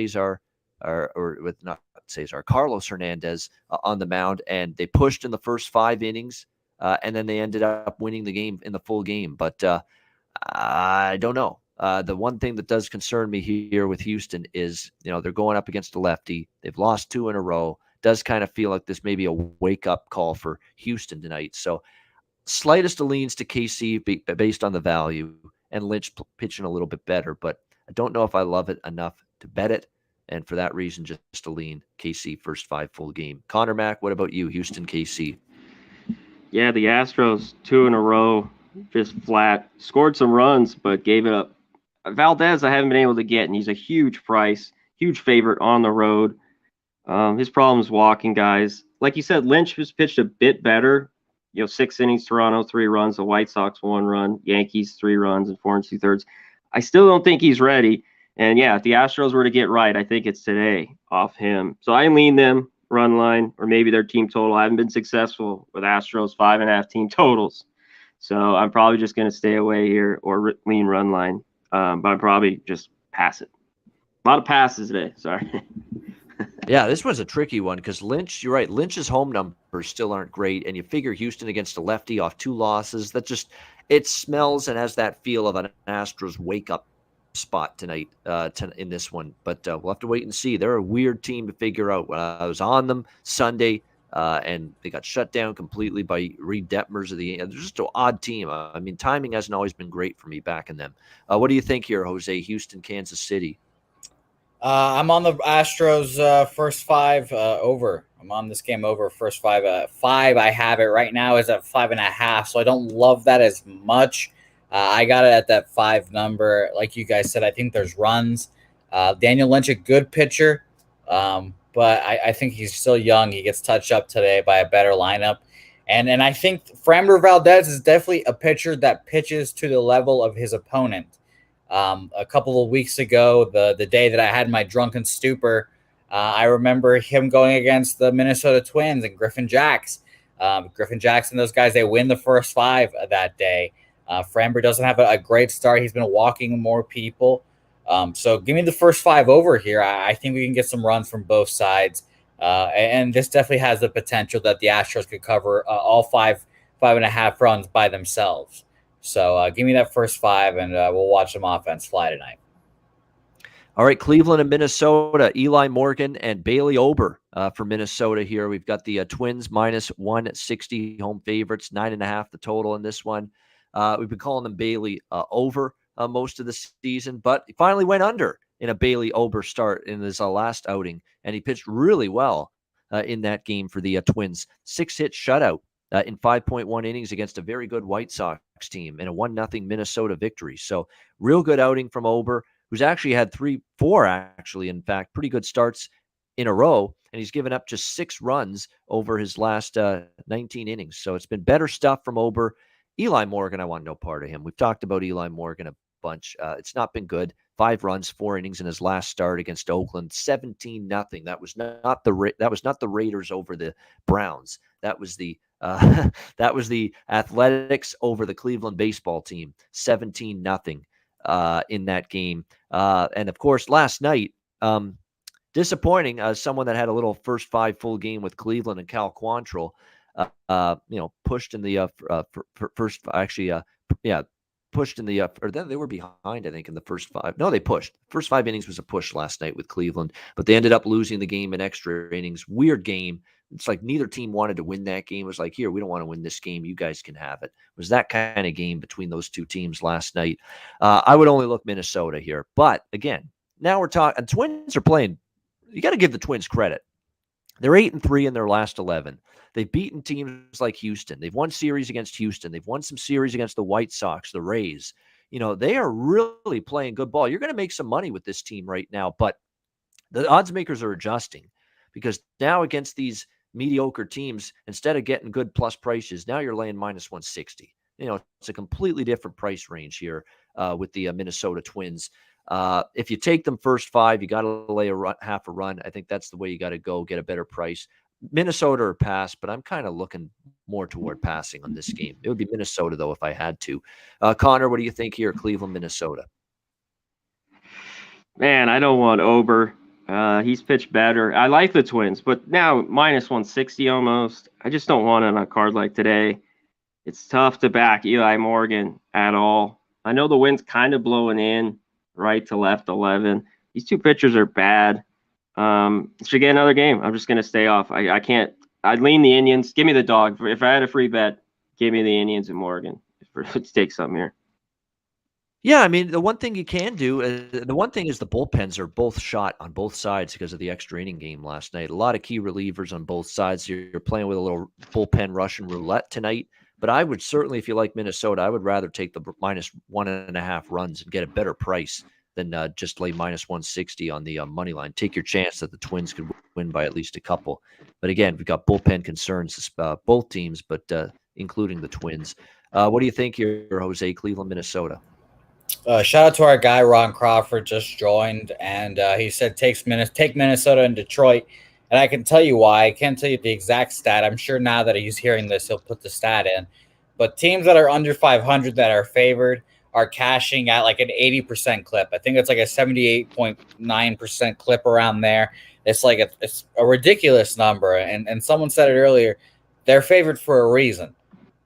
Carlos Hernandez on the mound, and they pushed in the first 5 innings, and then they ended up winning the game in the full game. But I don't know. The one thing that does concern me here with Houston is, they're going up against a lefty. They've lost 2 in a row. Does kind of feel like this may be a wake-up call for Houston tonight. So slightest of leans to KC based on the value, and Lynch pitching a little bit better. But I don't know if I love it enough to bet it. And for that reason, just to lean KC first 5 full game. Conor Mac, what about you? Houston, KC. Yeah, the Astros 2 in a row, just flat. Scored some runs, but gave it up. Valdez, I haven't been able to get, and he's a huge price, huge favorite on the road. His problem is walking guys. Like you said, Lynch has pitched a bit better. 6 innings, Toronto, 3 runs. The White Sox 1 run. Yankees 3 runs and 4 2/3. I still don't think he's ready. And yeah, if the Astros were to get right, I think it's today off him. So I lean them run line, or maybe their team total. I haven't been successful with Astros 5.5 team totals. So I'm probably just going to stay away here or lean run line. But I'm probably just pass it. A lot of passes today. Sorry. Yeah, this was a tricky one because Lynch, you're right, Lynch's home numbers still aren't great, and you figure Houston against a lefty off 2 losses, it smells and has that feel of an Astros wake-up spot tonight in this one. But we'll have to wait and see. They're a weird team to figure out. I was on them Sunday, and they got shut down completely by Reed Detmers of the. They're just an odd team. I mean, timing hasn't always been great for me backing them. What do you think here, Jose? Houston, Kansas City. I'm on the Astros first five over. I'm on this game over first five. Five, I have it right now is at 5.5, so I don't love that as much. I got it at that 5 number. Like you guys said, I think there's runs. Daniel Lynch, a good pitcher, but I think he's still young. He gets touched up today by a better lineup. And I think Framber Valdez is definitely a pitcher that pitches to the level of his opponent. A couple of weeks ago, the day that I had my drunken stupor, I remember him going against the Minnesota Twins and Griffin Jacks. Griffin Jacks and those guys, they win the first 5 that day. Framber doesn't have a great start. He's been walking more people. So give me the first 5 over here. I think we can get some runs from both sides. And this definitely has the potential that the Astros could cover all 5.5 runs by themselves. So give me that first 5, and we'll watch some offense fly tonight. All right, Cleveland and Minnesota, Eli Morgan and Bailey Ober for Minnesota here. We've got the Twins minus 160 home favorites, 9.5 the total in this one. We've been calling them Bailey over most of the season, but he finally went under in a Bailey Ober start in his last outing, and he pitched really well in that game for the Twins. 6-hit shutout in 5.1 innings against a very good White Sox team in a 1-0 Minnesota victory. So real good outing from Ober, who's actually had 4 in fact, pretty good starts in a row, and he's given up just 6 runs over his last 19 innings. So it's been better stuff from Ober. Eli Morgan, I want no part of him. We've talked about Eli Morgan a bunch. It's not been good. 5 runs, 4 innings in his last start against Oakland, 17-0. That was not the Raiders over the Browns. That was the Athletics over the Cleveland baseball team, 17-0 in that game. And of course, last night, disappointing. Someone that had a little first 5 full game with Cleveland and Cal Quantrill, pushed in the first, actually, pushed in the or then they were behind, I think, in the first 5. No, they pushed. First 5 innings was a push last night with Cleveland, but they ended up losing the game in extra innings. Weird game. It's like neither team wanted to win that game. It was like, here, we don't want to win this game. You guys can have it. It was that kind of game between those 2 teams last night. I would only look Minnesota here. But again, now we're talking, Twins are playing. You got to give the Twins credit. They're 8-3 in their last 11. They've beaten teams like Houston. They've won series against Houston. They've won some series against the White Sox, the Rays. They are really playing good ball. You're going to make some money with this team right now, but the odds makers are adjusting because now against these mediocre teams, instead of getting good plus prices, now you're laying minus 160. It's a completely different price range here with the Minnesota Twins. If you take them first 5, you got to lay half a run. I think that's the way you got to go, get a better price. Minnesota or pass, but I'm kind of looking more toward passing on this game. It would be Minnesota, though, if I had to. Connor, what do you think here, Cleveland, Minnesota? Man, I don't want Ober. He's pitched better. I like the Twins, but now minus 160 almost. I just don't want it on a card like today. It's tough to back Eli Morgan at all. I know the wind's kind of blowing in right to left 11. These 2 pitchers are bad. Should get another game. I'm just going to stay off. I can't. I'd lean the Indians. Give me the dog. If I had a free bet, give me the Indians and Morgan. Let's take something here. Yeah, I mean, the one thing you can do, the one thing is the bullpens are both shot on both sides because of the extra inning game last night. A lot of key relievers on both sides. You're playing with a little bullpen Russian roulette tonight. But I would certainly, if you like Minnesota, I would rather take the minus 1.5 runs and get a better price than just lay minus 160 on the money line. Take your chance that the Twins could win by at least a couple. But again, we've got bullpen concerns, both teams, but including the Twins. What do you think here, Jose, Cleveland, Minnesota? Shout out to our guy, Ron Crawford, just joined, and he said take Minnesota and Detroit. And I can tell you why. I can't tell you the exact stat. I'm sure now that he's hearing this, he'll put the stat in. But teams that are under 500 that are favored are cashing at like an 80% clip. I think it's like a 78.9% clip around there. It's like it's a ridiculous number. And someone said it earlier, they're favored for a reason.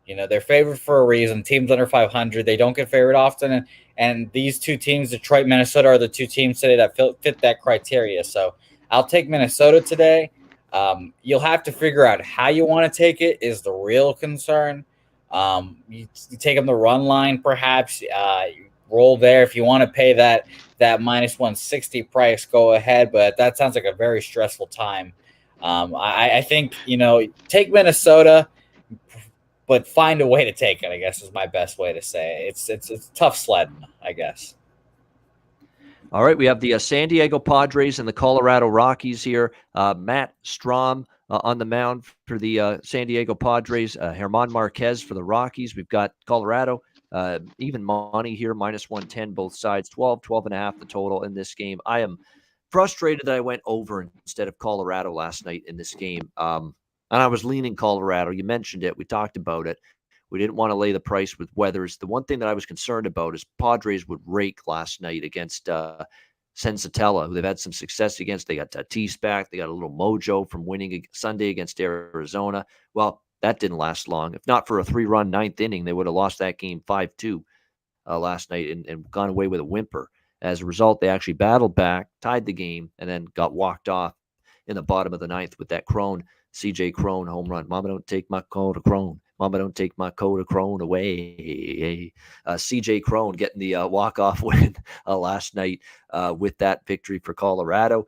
They're favored for a reason. Teams under 500, they don't get favored often. And these 2 teams, Detroit, Minnesota, are the 2 teams today that fit that criteria. So I'll take Minnesota today. You'll have to figure out how you want to take it is the real concern. You take them the run line, perhaps. roll there. If you want to pay that minus 160 price, go ahead. But that sounds like a very stressful time. I think, take Minnesota, but find a way to take it, I guess, is my best way to say it. It's tough sledding, I guess. All right, we have the San Diego Padres and the Colorado Rockies here. Matt Strahm on the mound for the San Diego Padres. German Marquez for the Rockies. We've got Colorado. Even money here, minus 110 both sides. 12.5 the total in this game. I am frustrated that I went over instead of Colorado last night in this game. And I was leaning Colorado. You mentioned it. We talked about it. We didn't want to lay the price with Weathers. The one thing that I was concerned about is Padres would rake last night against Sensatella, who they've had some success against. They got Tatis back. They got a little mojo from winning Sunday against Arizona. Well, that didn't last long. If not for a 3-run ninth inning, they would have lost that game 5-2 last night and gone away with a whimper. As a result, they actually battled back, tied the game, and then got walked off in the bottom of the ninth with that CJ Cron home run. Mama, don't take my Cron. Mama, don't take my Cron away. CJ Cron getting the walk-off win last night with that victory for Colorado.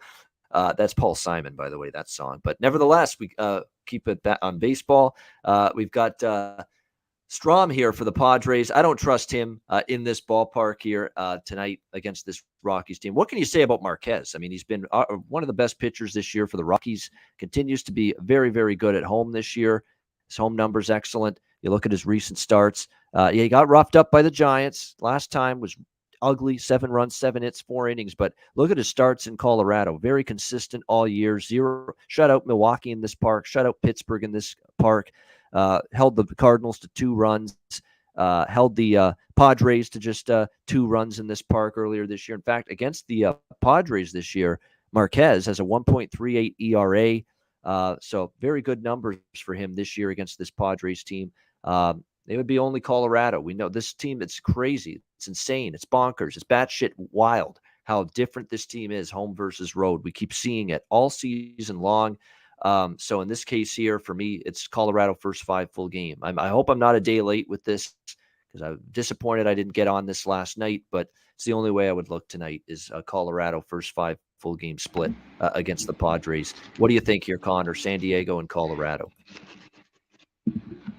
That's Paul Simon, by the way, that song. But nevertheless, we keep it back on baseball. We've got Strahm here for the Padres. I don't trust him in this ballpark here tonight against this Rockies team. What can you say about Marquez? I mean, he's been one of the best pitchers this year for the Rockies. Continues to be very, very good at home this year. His home number's excellent. You look at his recent starts. He got roughed up by the Giants. Last time was ugly, 7 runs, 7 hits, 4 innings. But look at his starts in Colorado. Very consistent all year. 0 shut out Milwaukee in this park. Shut out Pittsburgh in this park. Held the Cardinals to 2 runs. Held the Padres to just 2 runs in this park earlier this year. In fact, against the Padres this year, Marquez has a 1.38 ERA. So very good numbers for him this year against this Padres team. They would be only Colorado. We know this team, it's crazy. It's insane. It's bonkers. It's batshit wild how different this team is, home versus road. We keep seeing it all season long. So in this case here, for me, it's Colorado first 5 full game. I hope I'm not a day late with this because I'm disappointed I didn't get on this last night, but it's the only way I would look tonight is Colorado first 5 full game split against the Padres. What do you think here, Connor? San Diego and Colorado.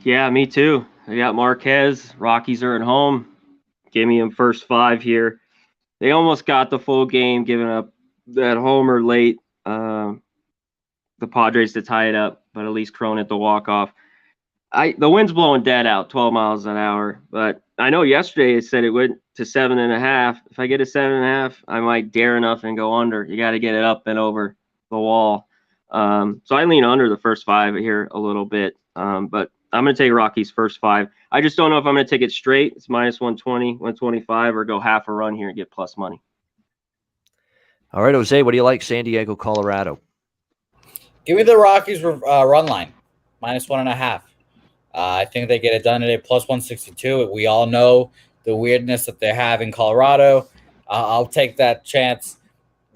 Yeah, me too. I got Marquez. Rockies are at home. Give me them first 5 here. They almost got the full game, giving up that homer late. The Padres to tie it up, but at least Cron at the walk-off. The wind's blowing dead out, 12 miles an hour. But I know yesterday it said it went to 7.5. If I get a 7.5, I might dare enough and go under. You got to get it up and over the wall. So I lean under the first 5 here a little bit. But I'm going to take Rockies first 5. I just don't know if I'm going to take it straight. It's minus 120, 125, or go half a run here and get plus money. All right, Jose, what do you like? San Diego, Colorado. Give me the Rockies run line, minus 1.5. I think they get it done today, plus 162. We all know the weirdness that they have in Colorado. I'll take that chance.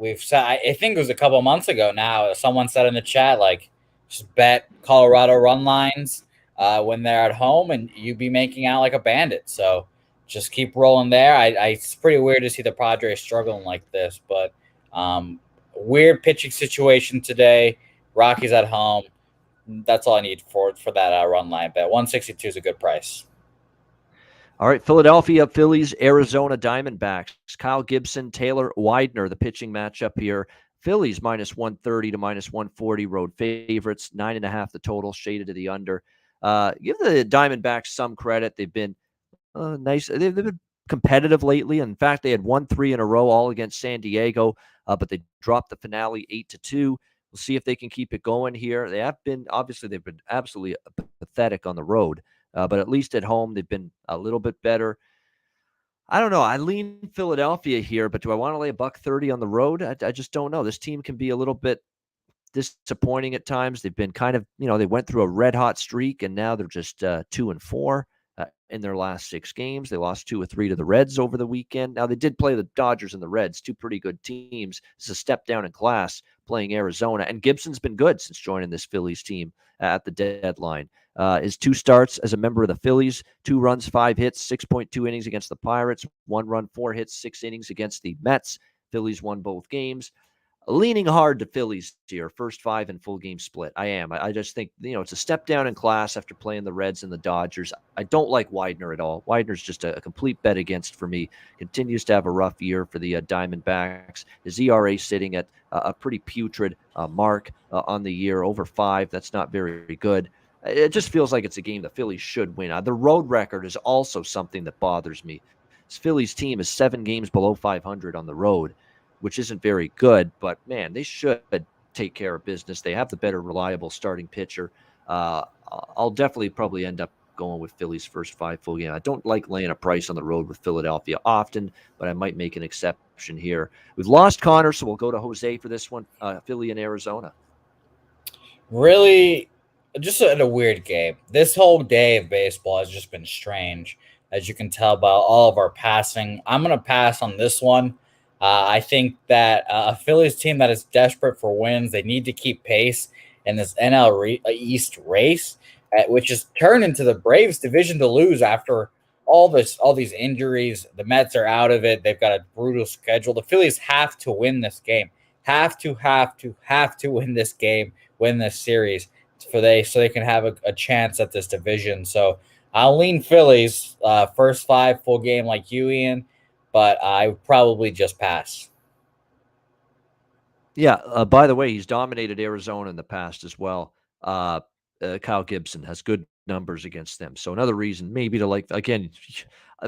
I think it was a couple months ago now. Someone said in the chat, like, just bet Colorado run lines when they're at home, and you'd be making out like a bandit. So just keep rolling there. It's pretty weird to see the Padres struggling like this, but weird pitching situation today. Rockies at home. That's all I need for that run line bet. 162 is a good price. All right, Philadelphia Phillies, Arizona Diamondbacks. Kyle Gibson, Taylor Widener, the pitching matchup here. Phillies minus 130 to minus 140 road favorites. 9.5 the total, shaded to the under. Give the Diamondbacks some credit. They've been nice. They've been competitive lately. In fact, they had won 3 in a row, all against San Diego, but they dropped the finale 8-2. We'll see if they can keep it going here. They've been absolutely pathetic on the road, but at least at home, they've been a little bit better. I don't know. I lean Philadelphia here, but do I want to lay $130 on the road? I just don't know. This team can be a little bit disappointing at times. They've been kind of, they went through a red hot streak and now they're just 2-4. in their last 6 games. They lost 2 or 3 to the Reds over the weekend. Now, they did play the Dodgers and the Reds, 2 pretty good teams. It's a step down in class playing Arizona. And Gibson's been good since joining this Phillies team at the deadline. His 2 starts as a member of the Phillies, 2 runs, 5 hits, 6.2 innings against the Pirates, 1 run, 4 hits, 6 innings against the Mets. Phillies won both games. Leaning hard to Phillies here, first 5 in full game split. I am. I just think, it's a step down in class after playing the Reds and the Dodgers. I don't like Widener at all. Widener's just a complete bet against for me. Continues to have a rough year for the Diamondbacks. His ERA sitting at a pretty putrid mark on the year, over 5. That's not very good. It just feels like it's a game the Phillies should win. The road record is also something that bothers me. This Phillies team is 7 games below 500 on the road, which isn't very good, but man, they should take care of business. They have the better reliable starting pitcher. I'll definitely probably end up going with Philly's first 5 full game. I don't like laying a price on the road with Philadelphia often, but I might make an exception here. We've lost Connor, so we'll go to Jose for this one. Philly and Arizona. Really, just a weird game. This whole day of baseball has just been strange, as you can tell by all of our passing. I'm going to pass on this one. I think that a Phillies team that is desperate for wins, they need to keep pace in this NL East race, which is turned into the Braves division to lose after all these injuries. The Mets are out of it. They've got a brutal schedule. The Phillies have to win this game. Have to win this game, win this series so they can have a chance at this division. So I'll lean Phillies first 5 full game like you, Ian, but I would probably just pass. Yeah. By the way, he's dominated Arizona in the past as well. Kyle Gibson has good numbers against them. So another reason maybe to like, again,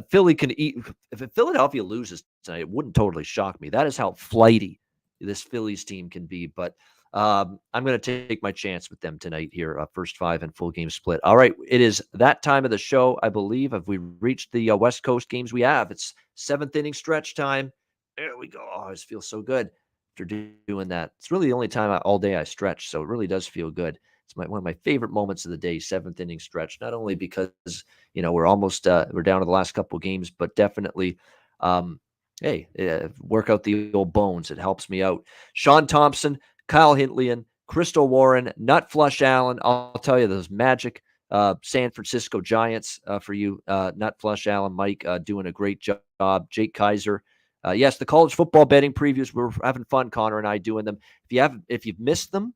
Philly can eat. If Philadelphia loses tonight, it wouldn't totally shock me. That is how flighty this Phillies team can be. But I'm going to take my chance with them tonight here. First 5 and full game split. All right. It is that time of the show, I believe. Have we reached the West Coast games? We have. It's 7th inning stretch time. There we go. Oh, this feels so good after doing that. It's really the only time all day I stretch. So it really does feel good. It's one of my favorite moments of the day, 7th inning stretch, not only because, we're almost, we're down to the last couple of games, but definitely, work out the old bones. It helps me out. Sean Thompson, Kyle Hintlian, Crystal Warren, Nut Flush Allen. I'll tell you, those magic San Francisco Giants for you. Nut Flush Allen, Mike, doing a great job. Jake Kaiser. Yes, the college football betting previews, we're having fun, Connor and I doing them. If you've missed them,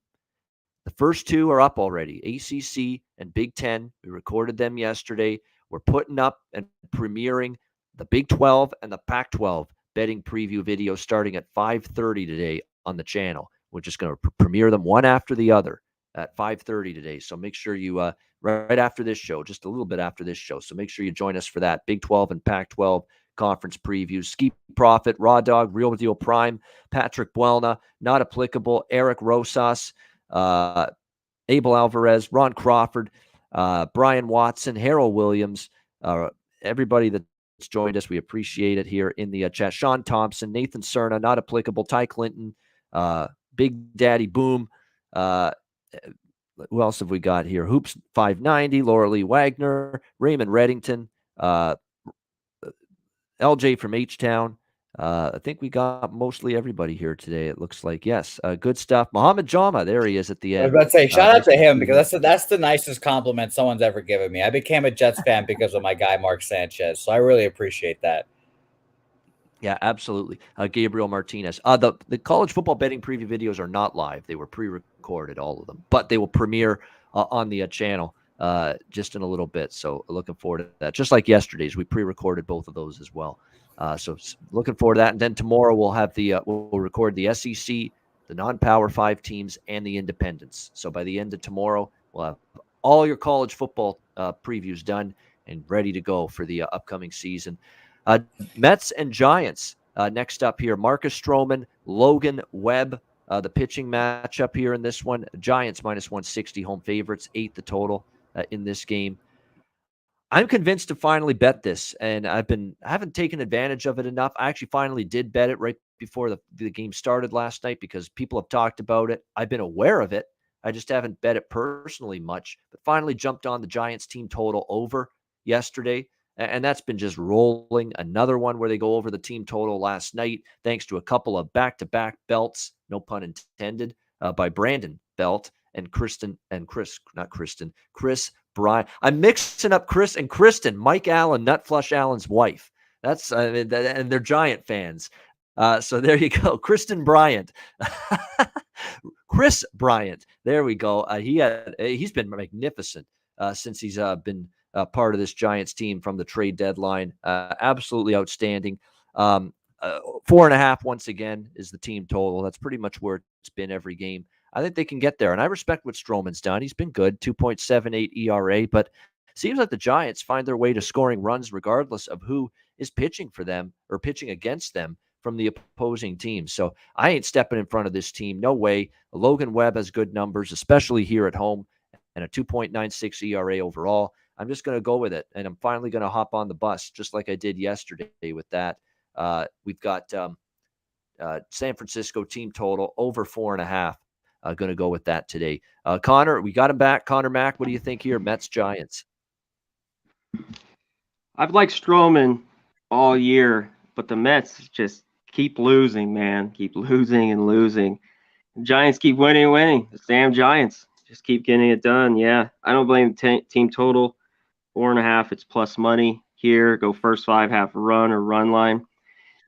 the first 2 are up already, ACC and Big Ten. We recorded them yesterday. We're putting up and premiering the Big 12 and the Pac-12 betting preview video starting at 5:30 today on the channel. We're just going to premiere them one after the other at 5:30 today. So make sure you, right after this show, just a little bit after this show. So make sure you join us for that. Big 12 and Pac-12 conference previews. Ski Profit, Raw Dog, Real Deal Prime, Patrick Buelna, Not Applicable, Eric Rosas, Abel Alvarez, Ron Crawford, Brian Watson, Harold Williams, everybody that's joined us. We appreciate it here in the chat. Sean Thompson, Nathan Cerna, Not Applicable, Ty Clinton, Big Daddy Boom. Who else have we got here? Hoops 590, Laura Lee Wagner, Raymond Reddington, LJ from H-Town. I think we got mostly everybody here today. It looks like, yes, good stuff. Muhammad Jama, there he is at the end. I was about to say, shout out to him because that's the nicest compliment someone's ever given me. I became a Jets fan because of my guy Mark Sanchez, so I really appreciate that. Yeah, absolutely. Gabriel Martinez. The college football betting preview videos are not live. They were pre-recorded, all of them, but they will premiere on the channel just in a little bit. So looking forward to that. Just like yesterday's, we pre-recorded both of those as well. So looking forward to that. And then tomorrow we'll have we'll record the SEC, the non-Power 5 teams, and the independents. So by the end of tomorrow, we'll have all your college football previews done and ready to go for the upcoming season. Mets and Giants next up here. Marcus Stroman, Logan Webb, the pitching matchup here in this one. Giants minus 160 home favorites, 8 the total in this game. I'm convinced to finally bet this, and I haven't taken advantage of it enough. I actually finally did bet it right before the game started last night because people have talked about it. I've been aware of it. I just haven't bet it personally much, but finally jumped on the Giants team total over yesterday. And that's been just rolling. Another one where they go over the team total last night, thanks to a couple of back-to-back belts, no pun intended, by Brandon Belt and Chris Bryant. I'm mixing up Chris and Kristen, Mike Allen, Nutflush Allen's wife. That's and they're Giant fans. So there you go, Kristen Bryant, Chris Bryant. There we go. He's been magnificent since he's been part of this Giants team from the trade deadline. Absolutely outstanding. 4.5 once again is the team total. That's pretty much where it's been every game. I think they can get there, and I respect what Stroman's done. He's been good, 2.78 ERA, but seems like the Giants find their way to scoring runs regardless of who is pitching for them or pitching against them from the opposing team. So I ain't stepping in front of this team. No way. Logan Webb has good numbers, especially here at home, and a 2.96 ERA overall. I'm just going to go with it, and I'm finally going to hop on the bus, just like I did yesterday with that. We've got San Francisco team total over 4.5. Going to go with that today. Connor, we got him back. Conor Mac, what do you think here? Mets, Giants. I've liked Stroman all year, but the Mets just keep losing, man. Keep losing and losing. The Giants keep winning. The damn Giants just keep getting it done. Yeah, I don't blame team total. 4.5, it's plus money here. Go first 5, half a run or run line.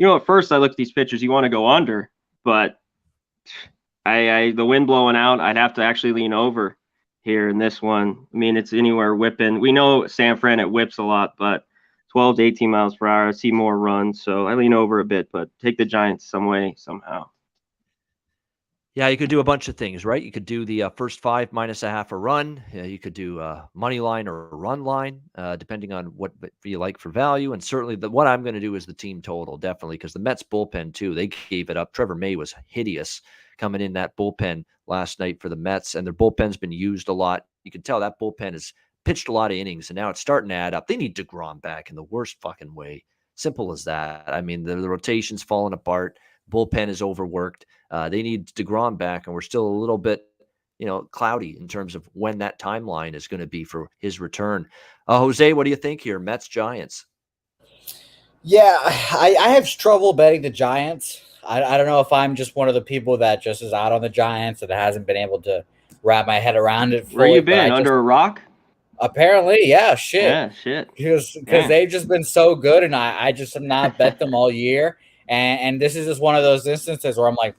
At first I look at these pitchers, you want to go under, but the wind blowing out, I'd have to actually lean over here in this one. I mean, it's anywhere whipping. We know San Fran, it whips a lot, but 12 to 18 miles per hour, I see more runs, so I lean over a bit, but take the Giants some way, somehow. Yeah, you could do a bunch of things, right? You could do the first 5 minus a half a run. You could do money line or a run line, depending on what you like for value. And certainly what I'm going to do is the team total, definitely, because the Mets bullpen, too, they gave it up. Trevor May was hideous coming in that bullpen last night for the Mets, and their bullpen's been used a lot. You can tell that bullpen has pitched a lot of innings, and now it's starting to add up. They need DeGrom back in the worst fucking way. Simple as that. I mean, the rotation's falling apart. Bullpen is overworked. They need DeGrom back, and we're still a little bit, cloudy in terms of when that timeline is going to be for his return. Jose, what do you think here? Mets, Giants. Yeah, I have trouble betting the Giants. I don't know if I'm just one of the people that just is out on the Giants and hasn't been able to wrap my head around it fully. Where you been? Under a rock? Apparently, yeah, shit. Yeah, shit. Because they've just been so good, and I just have not bet them all year. And this is just one of those instances where I'm like,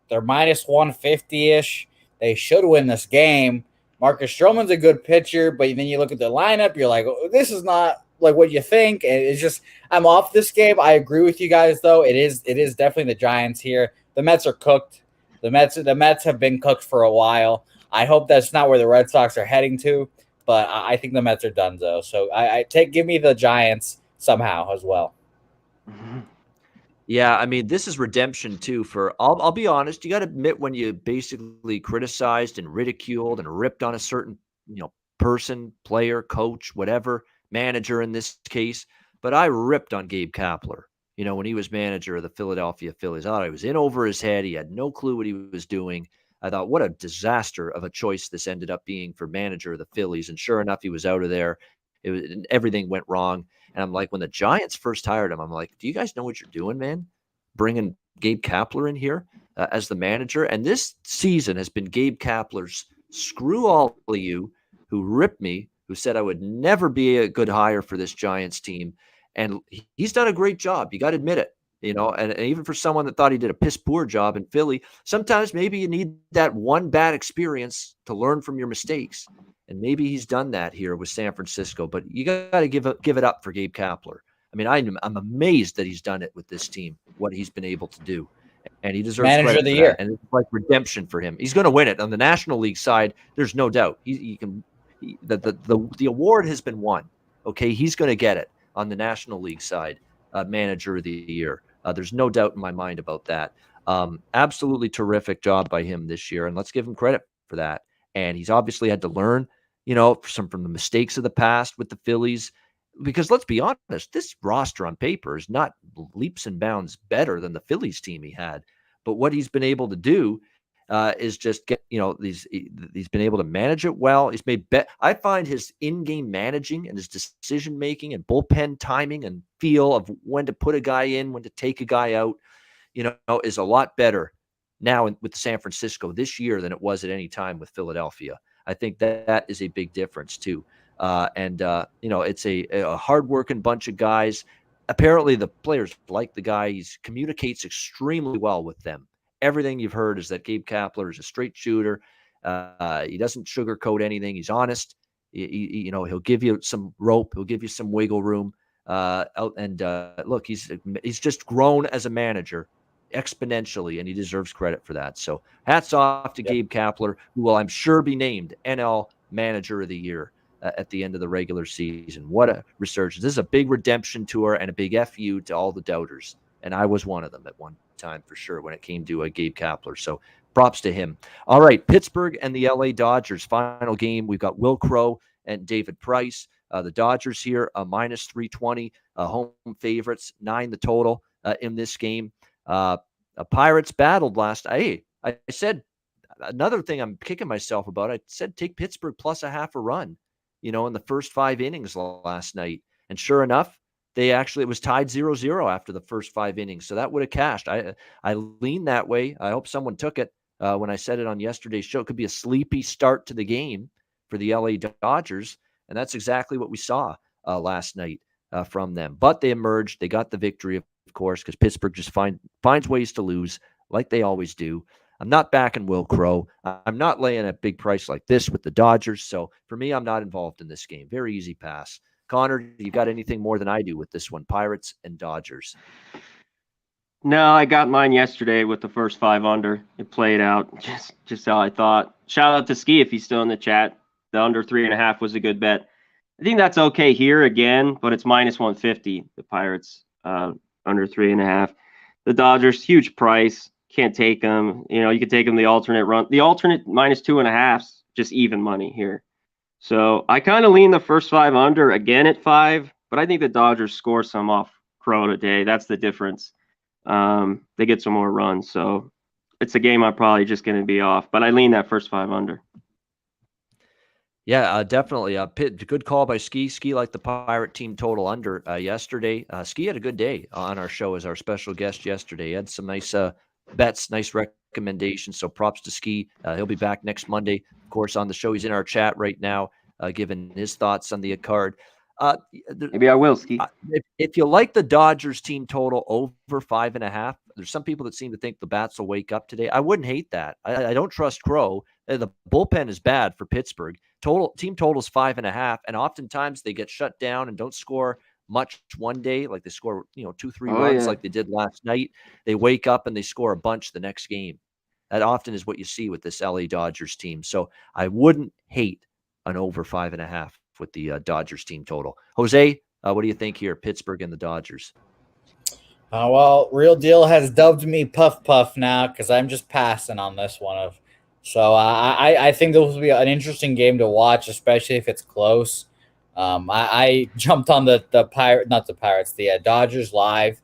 they're minus 150-ish. They should win this game. Marcus Stroman's a good pitcher, but then you look at the lineup, you're like, oh, this is not like what you think. And it's just, I'm off this game. I agree with you guys, though. It is definitely the Giants here. The Mets are cooked. The Mets have been cooked for a while. I hope that's not where the Red Sox are heading to, but I think the Mets are done, though. So give me the Giants somehow as well. Mm-hmm. Yeah, I mean, this is redemption too. I'll be honest, you got to admit when you basically criticized and ridiculed and ripped on a certain, person, player, coach, whatever, manager in this case. But I ripped on Gabe Kapler, when he was manager of the Philadelphia Phillies. I thought he was in over his head. He had no clue what he was doing. I thought, what a disaster of a choice this ended up being for manager of the Phillies. And sure enough, he was out of there. Everything went wrong. And I'm like, when the Giants first hired him, I'm like, do you guys know what you're doing, man? Bringing Gabe Kapler in here as the manager. And this season has been Gabe Kapler's screw all of you who ripped me, who said I would never be a good hire for this Giants team. And he's done a great job. You got to admit it, and even for someone that thought he did a piss poor job in Philly, sometimes maybe you need that one bad experience to learn from your mistakes. And maybe he's done that here with San Francisco, but you got to give it up for Gabe Kapler. I mean, I'm amazed that he's done it with this team, what he's been able to do, and he deserves manager of the year. And it's like redemption for him. He's going to win it on the National League side. There's no doubt. The award has been won. Okay, he's going to get it on the National League side, manager of the year. There's no doubt in my mind about that. Absolutely terrific job by him this year, and let's give him credit for that. And he's obviously had to learn, from the mistakes of the past with the Phillies, because let's be honest, this roster on paper is not leaps and bounds better than the Phillies team he had. But what he's been able to do is just he's been able to manage it well. He's made I find his in-game managing and his decision making and bullpen timing and feel of when to put a guy in, when to take a guy out, is a lot better now with San Francisco this year than it was at any time with Philadelphia. I think that is a big difference too. It's a hardworking bunch of guys. Apparently the players like the guy. He communicates extremely well with them. Everything you've heard is that Gabe Kapler is a straight shooter. He doesn't sugarcoat anything. He's honest. He'll give you some rope. He'll give you some wiggle room. Look, he's just grown as a manager exponentially, and he deserves credit for that. So hats off to Gabe Kapler, who will, I'm sure, be named NL Manager of the Year at the end of the regular season. What a resurgence. This is a big redemption tour and a big FU to all the doubters. And I was one of them at one time for sure when it came to Gabe Kapler. So props to him. All right, Pittsburgh and the LA Dodgers final game. We've got Will Crow and David Price. The Dodgers here, minus 320, home favorites, 9 the total in this game. Pirates battled last. I said another thing I'm kicking myself about. I said take Pittsburgh plus a half a run, in the first 5 innings last night. And sure enough, it was tied 0-0 after the first 5 innings. So that would have cashed. I leaned that way. I hope someone took it when I said it on yesterday's show. It could be a sleepy start to the game for the LA Dodgers. And that's exactly what we saw last night from them. But they emerged. They got the victory, of course, because Pittsburgh just finds ways to lose like they always do. I'm not backing Will Crow. I'm not laying a big price like this with the Dodgers. So for me, I'm not involved in this game. Very easy pass. Connor, you got anything more than I do with this one? Pirates and Dodgers. No, I got mine yesterday with the first 5 under. It played out just how I thought. Shout out to Ski if he's still in the chat. The under 3.5 was a good bet. I think that's okay here again, but it's minus 150. The Pirates under 3.5. The Dodgers, huge price. Can't take them. You can take them the alternate run. The alternate minus 2.5, just even money here. So I kind of lean the first 5 under again at 5, but I think the Dodgers score some off Crow today. That's the difference. They get some more runs. So it's a game I'm probably just going to be off, but I lean that first 5 under. Yeah, definitely. Good call by Ski. Ski liked the Pirate team total under yesterday. Ski had a good day on our show as our special guest yesterday. He had some nice bets, nice recommendations. So props to Ski. He'll be back next Monday, of course, on the show. He's in our chat right now, giving his thoughts on the card. Maybe I will, Ski. If you like the Dodgers team total over 5.5, there's some people that seem to think the bats will wake up today. I wouldn't hate that. I don't trust Crow. The bullpen is bad for Pittsburgh. Team total is 5.5, and oftentimes they get shut down and don't score much one day. Like they score, 2-3 runs like they did last night. They wake up and they score a bunch the next game. That often is what you see with this LA Dodgers team. So I wouldn't hate an over 5.5 with the Dodgers team total. Jose, what do you think here? Pittsburgh and the Dodgers. Well, Real Deal has dubbed me Puff Puff now because I'm just passing on this one. So I think this will be an interesting game to watch, especially if it's close. I jumped on the Dodgers live.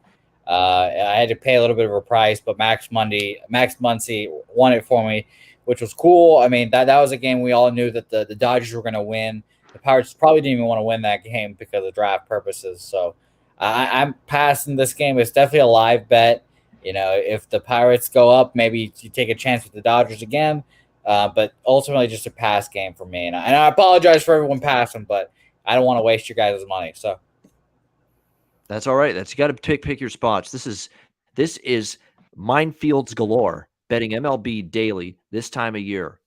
I had to pay a little bit of a price, but Max Muncy won it for me, which was cool. I mean, that was a game we all knew that the Dodgers were going to win. The Pirates probably didn't even want to win that game because of draft purposes. So I'm passing this game. It's definitely a live bet. If the Pirates go up, maybe you take a chance with the Dodgers again. But ultimately, just a pass game for me. And I apologize for everyone passing, but I don't want to waste your guys' money. So that's all right. You got to pick your spots. This is minefields galore. Betting MLB daily this time of year,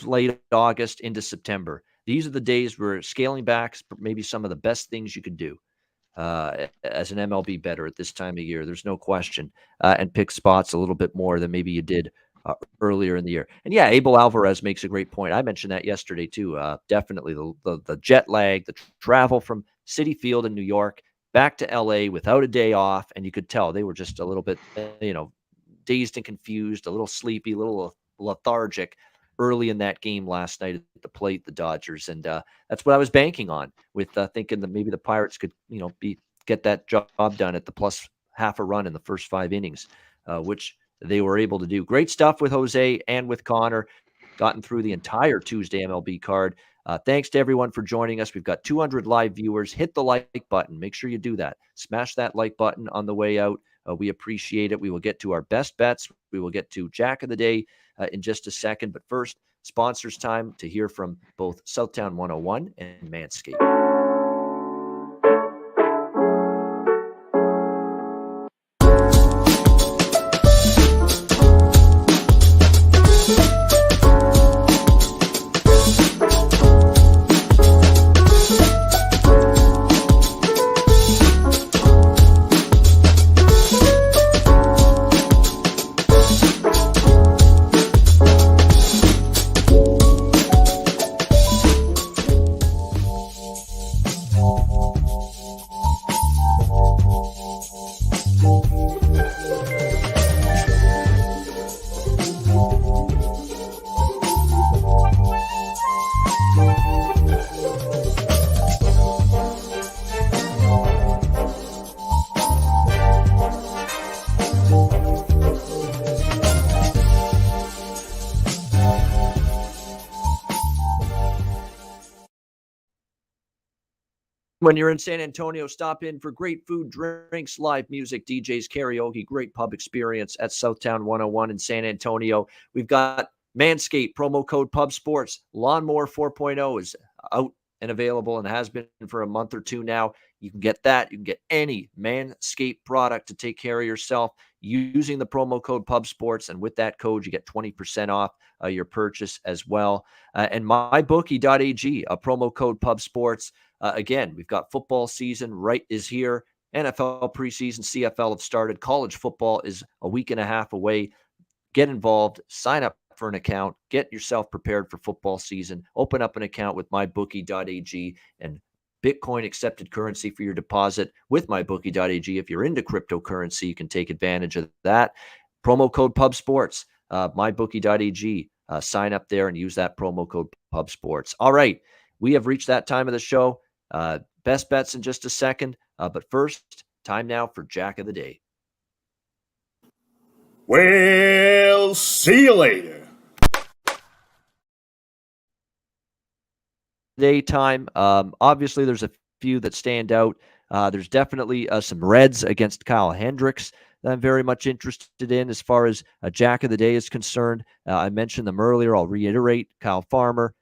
late August into September. These are the days where scaling back maybe some of the best things you could do as an MLB bettor at this time of year. There's no question. And pick spots a little bit more than maybe you did earlier in the year. And yeah, Abel Alvarez makes a great point. I mentioned that yesterday too. Definitely the jet lag, the travel from Citi Field in New York back to LA without a day off. And you could tell they were just a little bit, dazed and confused, a little sleepy, a little lethargic early in that game last night at the plate, the Dodgers. And that's what I was banking on with thinking that maybe the Pirates could, get that job done at the plus half a run in the first 5 innings, which they were able to do. Great stuff with Jose and with Connor. Gotten through the entire Tuesday MLB card. Thanks to everyone for joining us. We've got 200 live viewers. Hit the like button. Make sure you do that. Smash that like button on the way out. We appreciate it. We will get to our best bets. We will get to Jack of the Day in just a second. But first, sponsors time to hear from both Southtown 101 and Manscaped. When you're in San Antonio, stop in for great food, drinks, live music, DJs, karaoke, great pub experience at Southtown 101 in San Antonio. We've got Manscaped, promo code PubSports. Lawnmower 4.0 is out and available and has been for a month or two now. You can get that. You can get any Manscaped product to take care of yourself using the promo code PubSports. And with that code, you get 20% off your purchase as well. And mybookie.ag, a promo code PubSports. Again, we've got football season is here. NFL preseason, CFL have started. College football is a week and a half away. Get involved. Sign up for an account. Get yourself prepared for football season. Open up an account with mybookie.ag and Bitcoin accepted currency for your deposit with mybookie.ag. If you're into cryptocurrency, you can take advantage of that. Promo code PubSports, mybookie.ag. Sign up there and use that promo code PubSports. All right, we have reached that time of the show. Best bets in just a second. But first, time now for Jack of the Day. Well, see you later. Daytime. Obviously, there's a few that stand out. There's definitely some Reds against Kyle Hendricks that I'm very much interested in as far as a Jack of the Day is concerned. I mentioned them earlier. I'll reiterate: Kyle Farmer,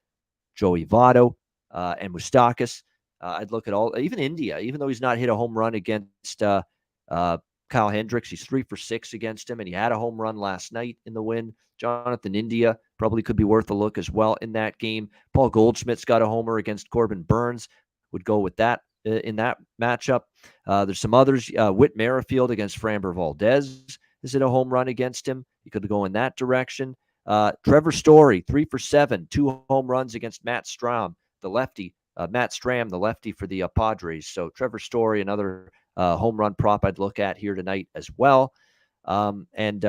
Joey Votto, and Moustakas. I'd look at all, even India, even though he's not hit a home run against Kyle Hendricks. He's 3 for 6 against him, and he had a home run last night in the win. Jonathan India probably could be worth a look as well in that game. Paul Goldschmidt's got a homer against Corbin Burns. Would go with that in that matchup. There's some others. Whit Merrifield against Framber Valdez is it a home run against him. You could go in that direction. Trevor Story, 3 for 7, 2 home runs against Matt Strahm, the lefty. Matt Strahm, the lefty for the Padres. So Trevor Story, another home run prop I'd look at here tonight as well. And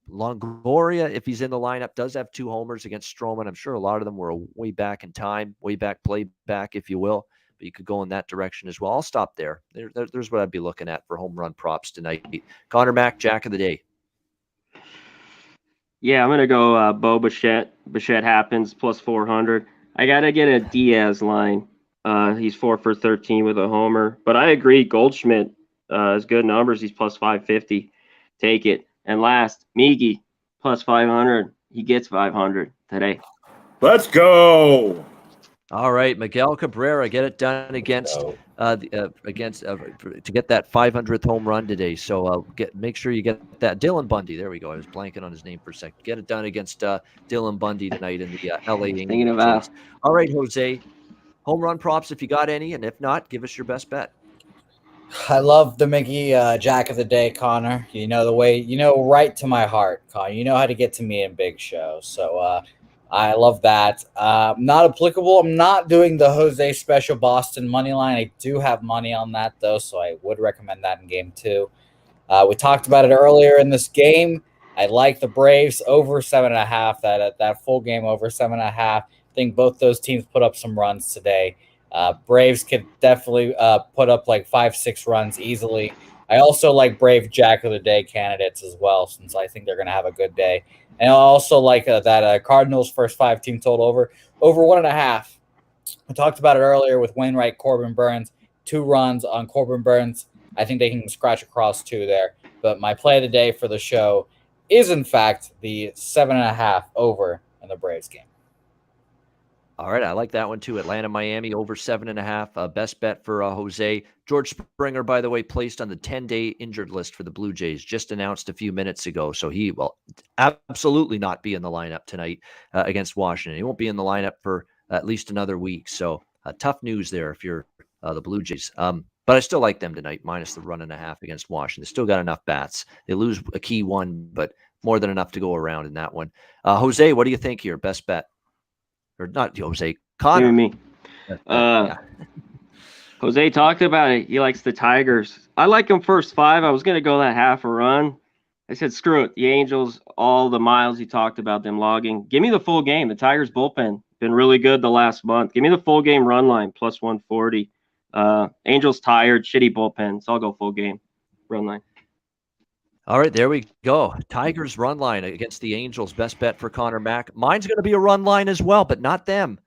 Longoria, if he's in the lineup, does have 2 homers against Stroman. I'm sure a lot of them were way back in time, way back, play back, if you will. But you could go in that direction as well. I'll stop there. There's what I'd be looking at for home run props tonight. Conor Mac, Jack of the Day. Yeah, I'm going to go Bo Bichette. Bichette happens, plus 400. I got to get a Diaz line. He's 4 for 13 with a homer. But I agree, Goldschmidt has good numbers. He's plus 550. Take it. And last, Miggy, plus 500. He gets 500 today. Let's go. All right, Miguel Cabrera, get it done against to get that 500th home run today. So make sure you get that. Dylan Bundy, there we go. I was blanking on his name for a second. Get it done against Dylan Bundy tonight in the LA Angels. All right, Jose, home run props if you got any, and if not, give us your best bet. I love the Mickey Jack of the Day, Connor. You know the way, right to my heart, Connor. You know how to get to me in big shows. So I love that. Not applicable. I'm not doing the Jose special Boston money line. I do have money on that, though, so I would recommend that in game 2. We talked about it earlier in this game. I like the Braves over 7.5, that full game over 7.5. I think both those teams put up some runs today. Braves could definitely put up like 5-6 runs easily. I also like Brave Jack of the Day candidates as well, since I think they're going to have a good day. And I also like that Cardinals first 5 team total over 1.5. We talked about it earlier with Wainwright, Corbin Burns, 2 runs on Corbin Burns. I think they can scratch across 2 there. But my play of the day for the show is, in fact, the 7.5 over in the Braves game. All right, I like that one too. Atlanta, Miami over 7.5. Best bet for Jose. George Springer, by the way, placed on the 10-day injured list for the Blue Jays, just announced a few minutes ago. So he will absolutely not be in the lineup tonight against Washington. He won't be in the lineup for at least another week. So tough news there if you're the Blue Jays. But I still like them tonight, minus the 1.5 against Washington. They still got enough bats. They lose a key one, but more than enough to go around in that one. Jose, what do you think here? Best bet? Or not Jose, Connor. Me. Jose talked about it. He likes the Tigers. I like him first 5. I was going to go that half a run. I said, screw it. The Angels, all the miles he talked about them logging. Give me the full game. The Tigers bullpen been really good the last month. Give me the full game run line, plus 140. Angels tired, shitty bullpen. So I'll go full game run line. All right, there we go. Tigers run line against the Angels. Best bet for Conor Mac. Mine's going to be a run line as well, but not them.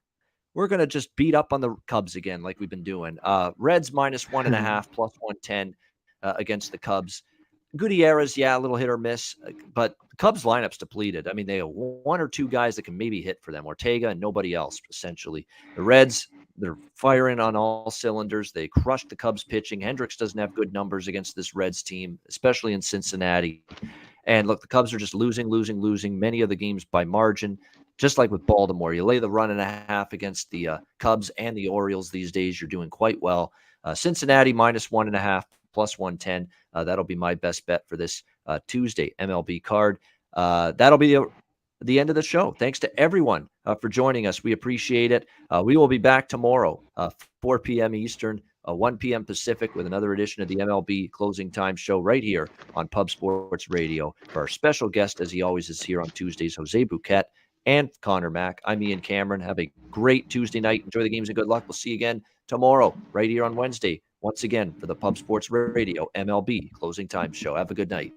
We're going to just beat up on the Cubs again like we've been doing. Reds minus 1.5, plus 110 against the Cubs. Gutierrez, yeah, a little hit or miss, but the Cubs lineup's depleted. I mean, they have 1 or 2 guys that can maybe hit for them. Ortega and nobody else, essentially. The Reds, they're firing on all cylinders. They crushed the Cubs pitching. Hendricks doesn't have good numbers against this Reds team, especially in Cincinnati. And look, the Cubs are just losing many of the games by margin, just like with Baltimore. You lay the 1.5 against the Cubs and the Orioles these days, you're doing quite well. Cincinnati minus 1.5, plus 110. That'll be my best bet for this Tuesday MLB card. That'll be the end of the show. Thanks to everyone for joining us. We appreciate it. We will be back tomorrow, 4 p.m. Eastern, 1 p.m. Pacific, with another edition of the MLB Closing Time Show right here on Pub Sports Radio. For our special guest, as he always is here on Tuesdays, Jose Bouquett and Conor Mac. I'm Ian Cameron. Have a great Tuesday night. Enjoy the games and good luck. We'll see you again tomorrow, right here on Wednesday, once again for the Pub Sports Radio MLB Closing Time Show. Have a good night.